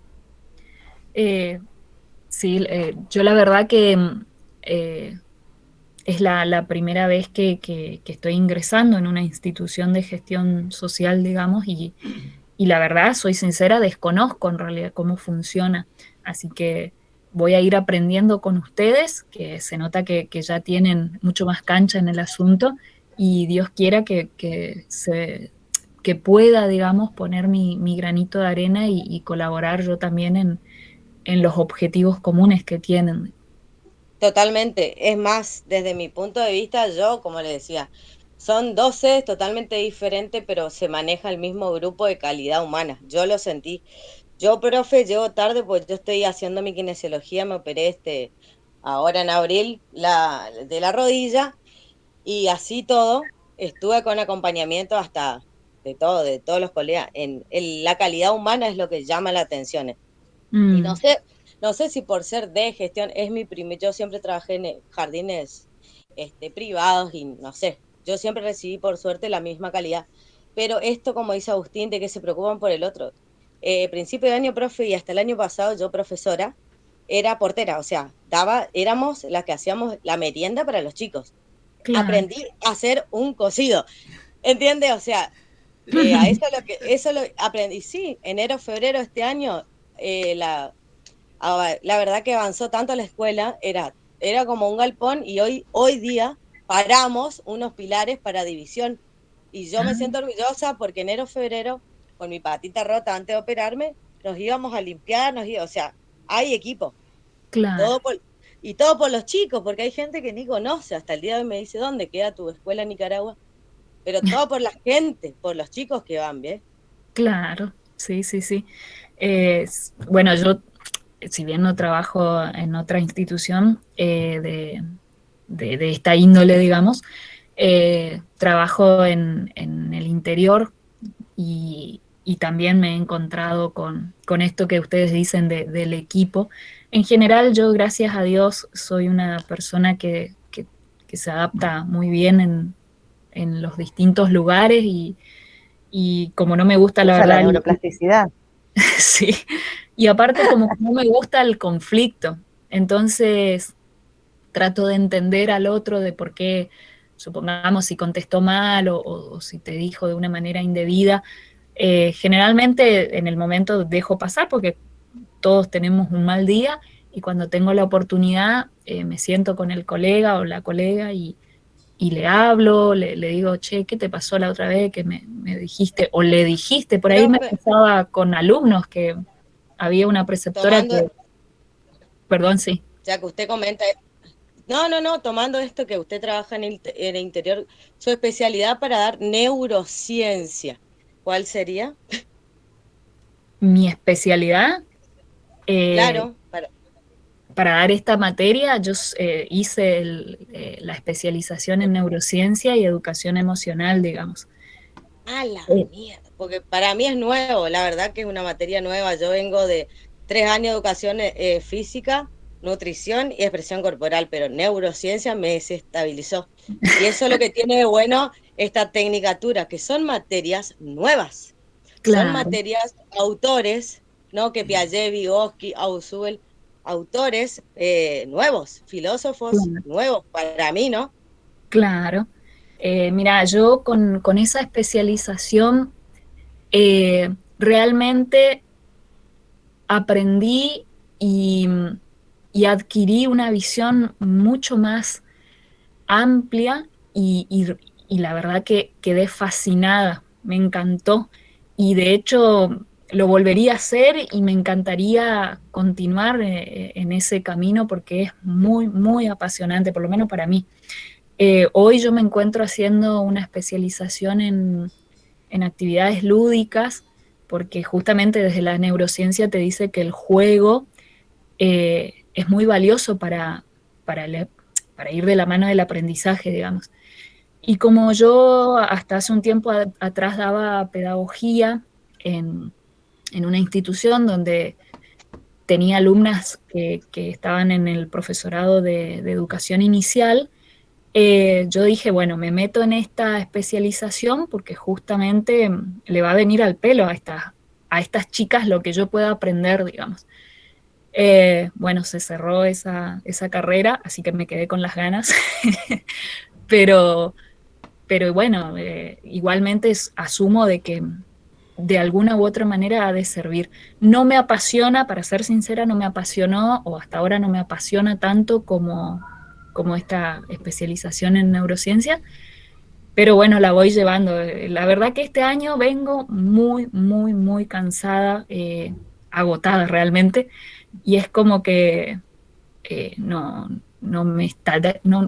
Sí, yo la verdad que es la primera vez que estoy ingresando en una institución de gestión social, digamos, y la verdad, soy sincera, desconozco en realidad cómo funciona. Así que voy a ir aprendiendo con ustedes, que se nota que ya tienen mucho más cancha en el asunto, y Dios quiera que pueda, digamos, poner mi granito de arena y colaborar yo también en los objetivos comunes que tienen. Totalmente. Es más, desde mi punto de vista, yo, como le decía, son 12 totalmente diferentes, pero se maneja el mismo grupo de calidad humana. Yo lo sentí. Yo, profe, llego tarde porque yo estoy haciendo mi kinesiología, me operé ahora en abril de la rodilla y así todo, estuve con acompañamiento hasta de todos los colegas. La calidad humana es lo que llama la atención. Y Mm, no sé si por ser de gestión, yo siempre trabajé en jardines privados y no sé, yo siempre recibí por suerte la misma calidad. Pero esto, como dice Agustín, de que se preocupan por el otro. Principio de año, profe, y hasta el año pasado yo, profesora, era portera, o sea, éramos las que hacíamos la merienda para los chicos. claro. Aprendí a hacer un cocido, ¿entiendes? O sea, eso lo aprendí, sí, enero, febrero de este año, la verdad que avanzó tanto la escuela, era como un galpón y hoy día paramos unos pilares para división y yo me Ah, siento orgullosa porque enero, febrero, con mi patita rota antes de operarme, nos íbamos a limpiar, o sea, hay equipo, claro. todo por, y todo por los chicos, porque hay gente que ni conoce, hasta el día de hoy me dice, ¿dónde queda tu escuela en Nicaragua? Pero todo por la gente, por los chicos que van, ¿ves? Claro, sí, sí, sí. Bueno, yo, si bien no trabajo en otra institución de esta índole, digamos, trabajo en el interior y también me he encontrado con esto que ustedes dicen del equipo. En general, yo, gracias a Dios, soy una persona que se adapta muy bien en los distintos lugares y como no me gusta, la Usa la verdad, neuroplasticidad. sí, y aparte como no me gusta el conflicto, entonces trato de entender al otro de por qué, supongamos, si contestó mal o si te dijo de una manera indebida. Generalmente en el momento dejo pasar porque todos tenemos un mal día y cuando tengo la oportunidad me siento con el colega o la colega y le hablo, le digo, che, ¿qué te pasó la otra vez que me dijiste? O le dijiste, por ahí me Profe, pasaba con alumnos que había una preceptora tomando, que, perdón, sí. ya que usted comenta. No, tomando esto que usted trabaja en el interior, su especialidad para dar neurociencia, ¿cuál sería? Mi especialidad, eh, Claro, para dar esta materia, yo hice la especialización en neurociencia y educación emocional, digamos. la Eh, mierda, porque para mí es nuevo, la verdad que es una materia nueva. Yo vengo de 3 años de educación física, nutrición y expresión corporal, pero neurociencia me desestabilizó. Y eso es lo que tiene de bueno esta tecnicatura, que son materias nuevas. Son claro, materias autores, ¿no? Que Piaget, Vygotsky, Ausubel, autores nuevos, filósofos claro. nuevos para mí, ¿no? Claro. Mira, yo con esa especialización realmente aprendí y, y adquirí una visión mucho más amplia y la verdad que quedé fascinada, me encantó y de hecho lo volvería a hacer y me encantaría continuar en ese camino porque es muy, muy apasionante, por lo menos para mí. Hoy yo me encuentro haciendo una especialización en actividades lúdicas porque justamente desde la neurociencia te dice que el juego es muy valioso para, para ir de la mano del aprendizaje, digamos. Y como yo hasta hace un tiempo atrás daba pedagogía en una institución donde tenía alumnas que estaban en el profesorado de educación inicial, yo dije, bueno, me meto en esta especialización porque justamente le va a venir al pelo a estas chicas lo que yo pueda aprender, digamos. Bueno, se cerró esa carrera, así que me quedé con las ganas, pero, pero bueno, igualmente asumo de que de alguna u otra manera ha de servir. No me apasiona, para ser sincera, no me apasionó, o hasta ahora no me apasiona tanto como esta especialización en neurociencia, pero bueno, la voy llevando. La verdad que este año vengo muy, muy, muy cansada, agotada realmente, y es como que no me está,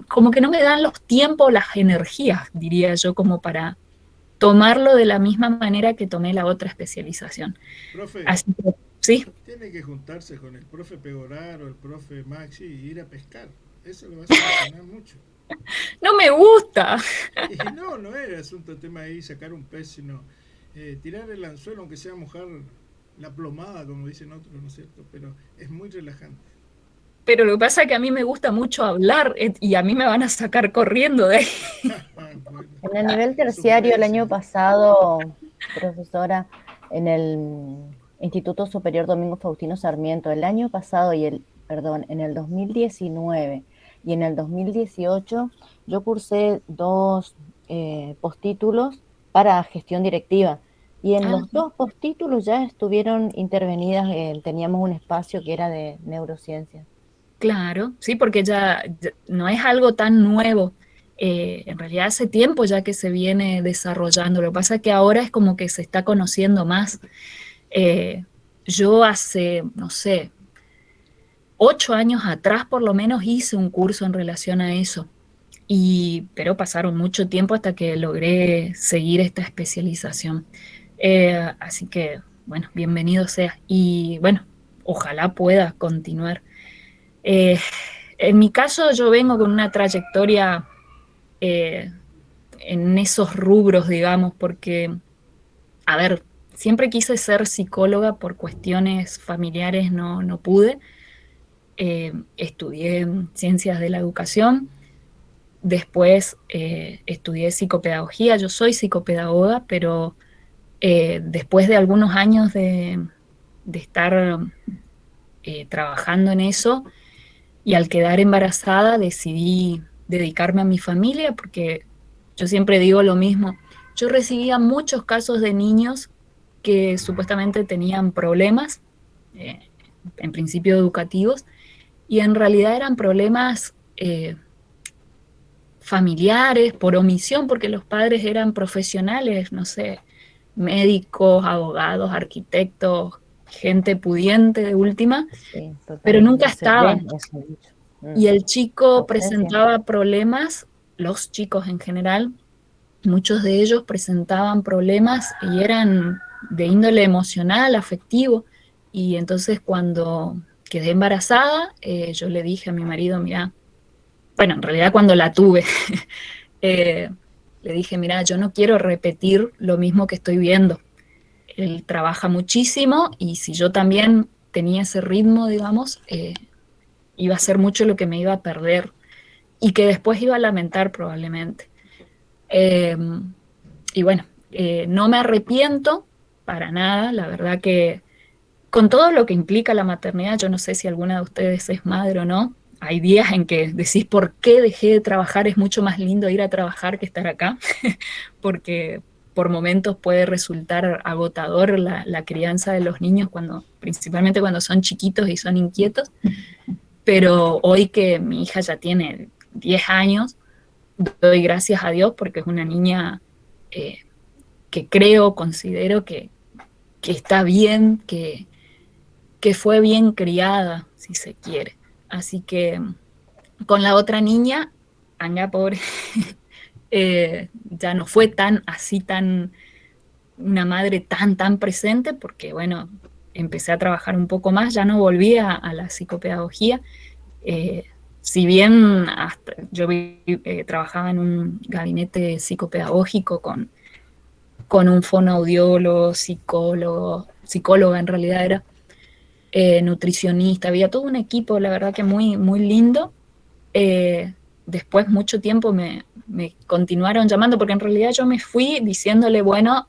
como que no me dan los tiempos, las energías, diría yo, como para tomarlo de la misma manera que tomé la otra especialización. Profe, Así que, sí. tiene que juntarse con el profe Pegorar o el profe Maxi y ir a pescar. Eso le va a solucionar mucho. No me gusta. Y no era asunto tema ahí sacar un pez, sino tirar el anzuelo, aunque sea mojar la plomada, como dicen otros, ¿no es cierto? Pero es muy relajante. Pero lo que pasa es que a mí me gusta mucho hablar y a mí me van a sacar corriendo de ahí. Bueno, En el nivel terciario el año pasado, profesora, en el Instituto Superior Domingo Faustino Sarmiento, el año pasado en el 2019 y en el 2018, yo cursé 2 postítulos para gestión directiva. Y en los 2 postítulos ya estuvieron intervenidas, teníamos un espacio que era de neurociencia. Claro, sí, porque ya no es algo tan nuevo. En realidad hace tiempo ya que se viene desarrollando. Lo que pasa es que ahora es como que se está conociendo más. Yo hace, no sé, 8 años atrás por lo menos hice un curso en relación a eso. Pero pasaron mucho tiempo hasta que logré seguir esta especialización. Así que, bueno, bienvenido sea. Y bueno, ojalá pueda continuar. En mi caso yo vengo con una trayectoria en esos rubros, digamos, porque, a ver, siempre quise ser psicóloga por cuestiones familiares, no pude. Estudié ciencias de la educación, después estudié psicopedagogía, yo soy psicopedagoga, pero después de algunos años de estar trabajando en eso, y al quedar embarazada decidí dedicarme a mi familia porque yo siempre digo lo mismo. Yo recibía muchos casos de niños que supuestamente tenían problemas, en principio educativos, y en realidad eran problemas familiares, por omisión, porque los padres eran profesionales, no sé, médicos, abogados, arquitectos, gente pudiente de última, Sí, pero nunca se ve estaban. eso mucho. Y el chico Ausencia. presentaba problemas, los chicos en general, muchos de ellos presentaban problemas y eran de índole emocional, afectivo. Y entonces cuando quedé embarazada, yo le dije a mi marido, mira, bueno, en realidad cuando la tuve, le dije, mira, yo no quiero repetir lo mismo que estoy viendo. Él trabaja muchísimo y si yo también tenía ese ritmo, digamos, iba a ser mucho lo que me iba a perder y que después iba a lamentar probablemente. Y bueno, no me arrepiento para nada, la verdad que con todo lo que implica la maternidad, yo no sé si alguna de ustedes es madre o no, hay días en que decís por qué dejé de trabajar, es mucho más lindo ir a trabajar que estar acá, porque por momentos puede resultar agotador la crianza de los niños, principalmente cuando son chiquitos y son inquietos. Pero hoy que mi hija ya tiene 10 años, doy gracias a Dios porque es una niña que considero que está bien, que fue bien criada, si se quiere. Así que con la otra niña, Anga, pobre, ya no fue tan una madre tan presente, porque bueno, empecé a trabajar un poco más, ya no volví a la psicopedagogía. Si bien yo trabajaba en un gabinete psicopedagógico con un fonoaudiólogo, psicóloga en realidad era, nutricionista, había todo un equipo, la verdad que muy, muy lindo. Después mucho tiempo me continuaron llamando, porque en realidad yo me fui diciéndole, bueno,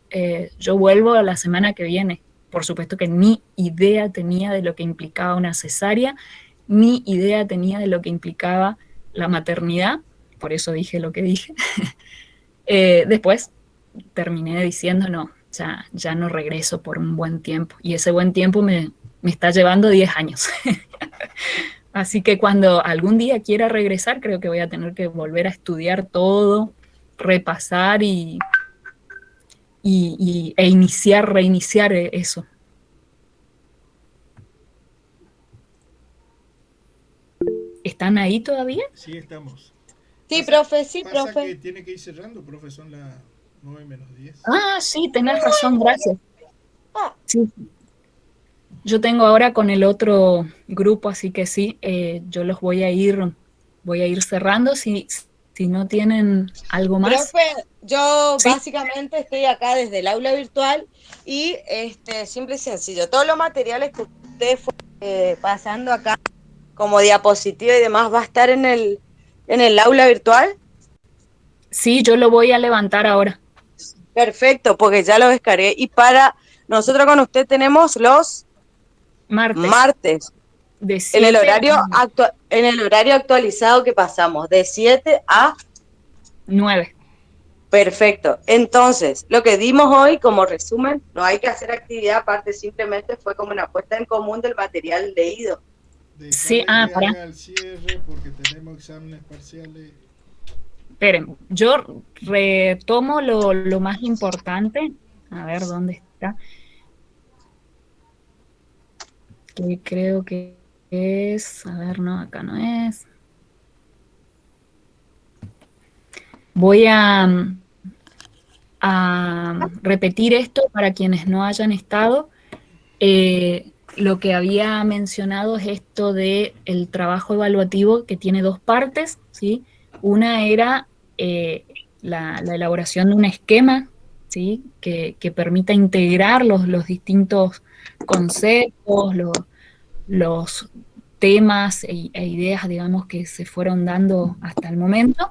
yo vuelvo la semana que viene. Por supuesto que ni idea tenía de lo que implicaba una cesárea, ni idea tenía de lo que implicaba la maternidad, por eso dije lo que dije. Después terminé diciendo, no, ya no regreso por un buen tiempo. Y ese buen tiempo me está llevando 10 años. Así que cuando algún día quiera regresar, creo que voy a tener que volver a estudiar todo, repasar reiniciar eso. ¿Están ahí todavía? Sí, estamos. Sí, profe, sí, Pasa profe. que tiene que ir cerrando, profe, son las 9:10. Ah, sí, tenés razón, gracias. Sí. Yo tengo ahora con el otro grupo, así que sí, yo los voy a ir cerrando. Si no tienen algo más. Profe, yo ¿Sí? básicamente estoy acá desde el aula virtual y simple y sencillo. Todos los materiales que ustedes fueron pasando acá como diapositiva y demás va a estar en el aula virtual. Sí, yo lo voy a levantar ahora. Perfecto, porque ya lo descargué. Y para nosotros con usted tenemos los martes. De En el 7 en el horario actualizado que pasamos, de 7 a 9. Perfecto. Entonces, lo que dimos hoy como resumen, no hay que hacer actividad aparte, simplemente fue como una puesta en común del material leído. Sí, para el cierre porque tenemos exámenes parciales. Esperen, yo retomo lo más importante. A ver, ¿dónde está? Que creo que es... A ver, no, acá no es. Voy a repetir esto para quienes no hayan estado. Lo que había mencionado es esto de el trabajo evaluativo que tiene dos partes, ¿sí? Una era la elaboración de un esquema, ¿sí? Que permita integrar los distintos conceptos, los temas e ideas, digamos, que se fueron dando hasta el momento,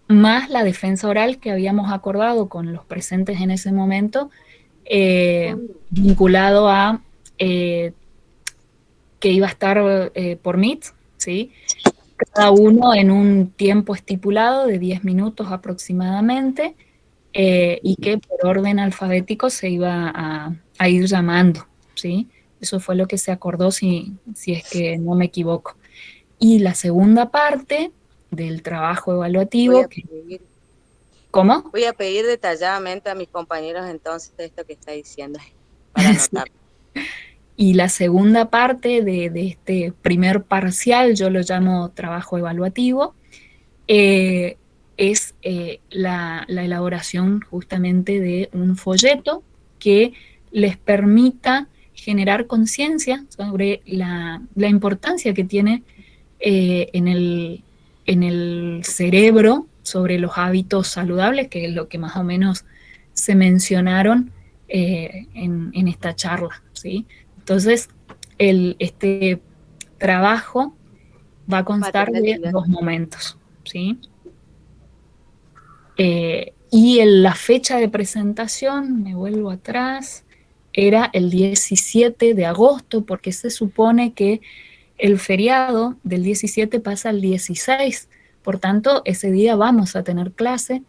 más la defensa oral que habíamos acordado con los presentes en ese momento, vinculado a que iba a estar por Meet, ¿sí? Cada uno en un tiempo estipulado de 10 minutos aproximadamente, y que por orden alfabético se iba a ir llamando, ¿sí? Eso fue lo que se acordó, si es que no me equivoco. Y la segunda parte del trabajo evaluativo... ¿Cómo? Voy a pedir detalladamente a mis compañeros entonces esto que está diciendo, para anotar. Y la segunda parte de este primer parcial, yo lo llamo trabajo evaluativo, es la elaboración justamente de un folleto que les permita generar conciencia sobre la importancia que tiene en el cerebro sobre los hábitos saludables, que es lo que más o menos se mencionaron en esta charla, ¿sí? Entonces, este trabajo va a constar de dos momentos, ¿sí? Y la fecha de presentación, me vuelvo atrás, era el 17 de agosto, porque se supone que el feriado del 17 pasa al 16, por tanto, ese día vamos a tener clase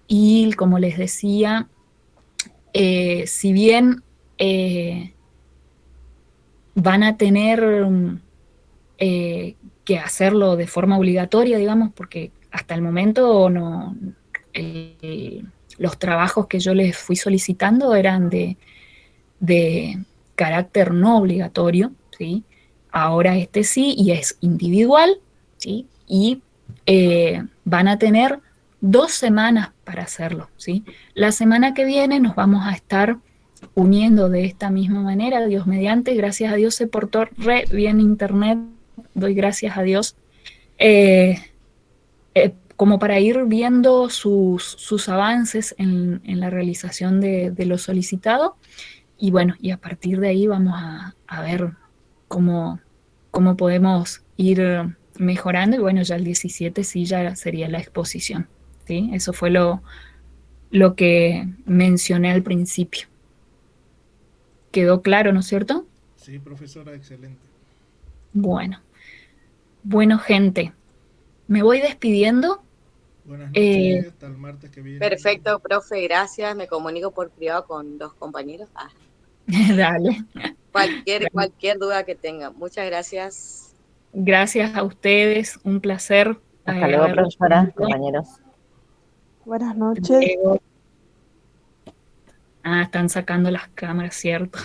y, como les decía, si bien van a tener que hacerlo de forma obligatoria, digamos, porque hasta el momento los trabajos que yo les fui solicitando eran de carácter no obligatorio, ¿sí? Ahora este sí, y es individual, ¿sí? Y van a tener 2 semanas para hacerlo, ¿sí? La semana que viene nos vamos a estar uniendo de esta misma manera, Dios mediante. Gracias a Dios se portó re bien internet, doy gracias a Dios, como para ir viendo sus avances en la realización de lo solicitado. Y bueno, y a partir de ahí vamos a ver cómo podemos ir mejorando. Y bueno, ya el 17 sí ya sería la exposición, ¿sí? Eso fue lo que mencioné al principio. ¿Quedó claro, no es cierto? Sí, profesora, excelente. Bueno, gente, me voy despidiendo. Buenas Eh, noches, hasta el martes que viene. Perfecto, profe, gracias. Me comunico por privado con los compañeros. Dale. Cualquier duda que tengan. Muchas gracias. Gracias a ustedes, un placer Hasta luego, haberlos profesora, tenido. compañeros. Buenas noches. Luego, están sacando las cámaras, ¿cierto?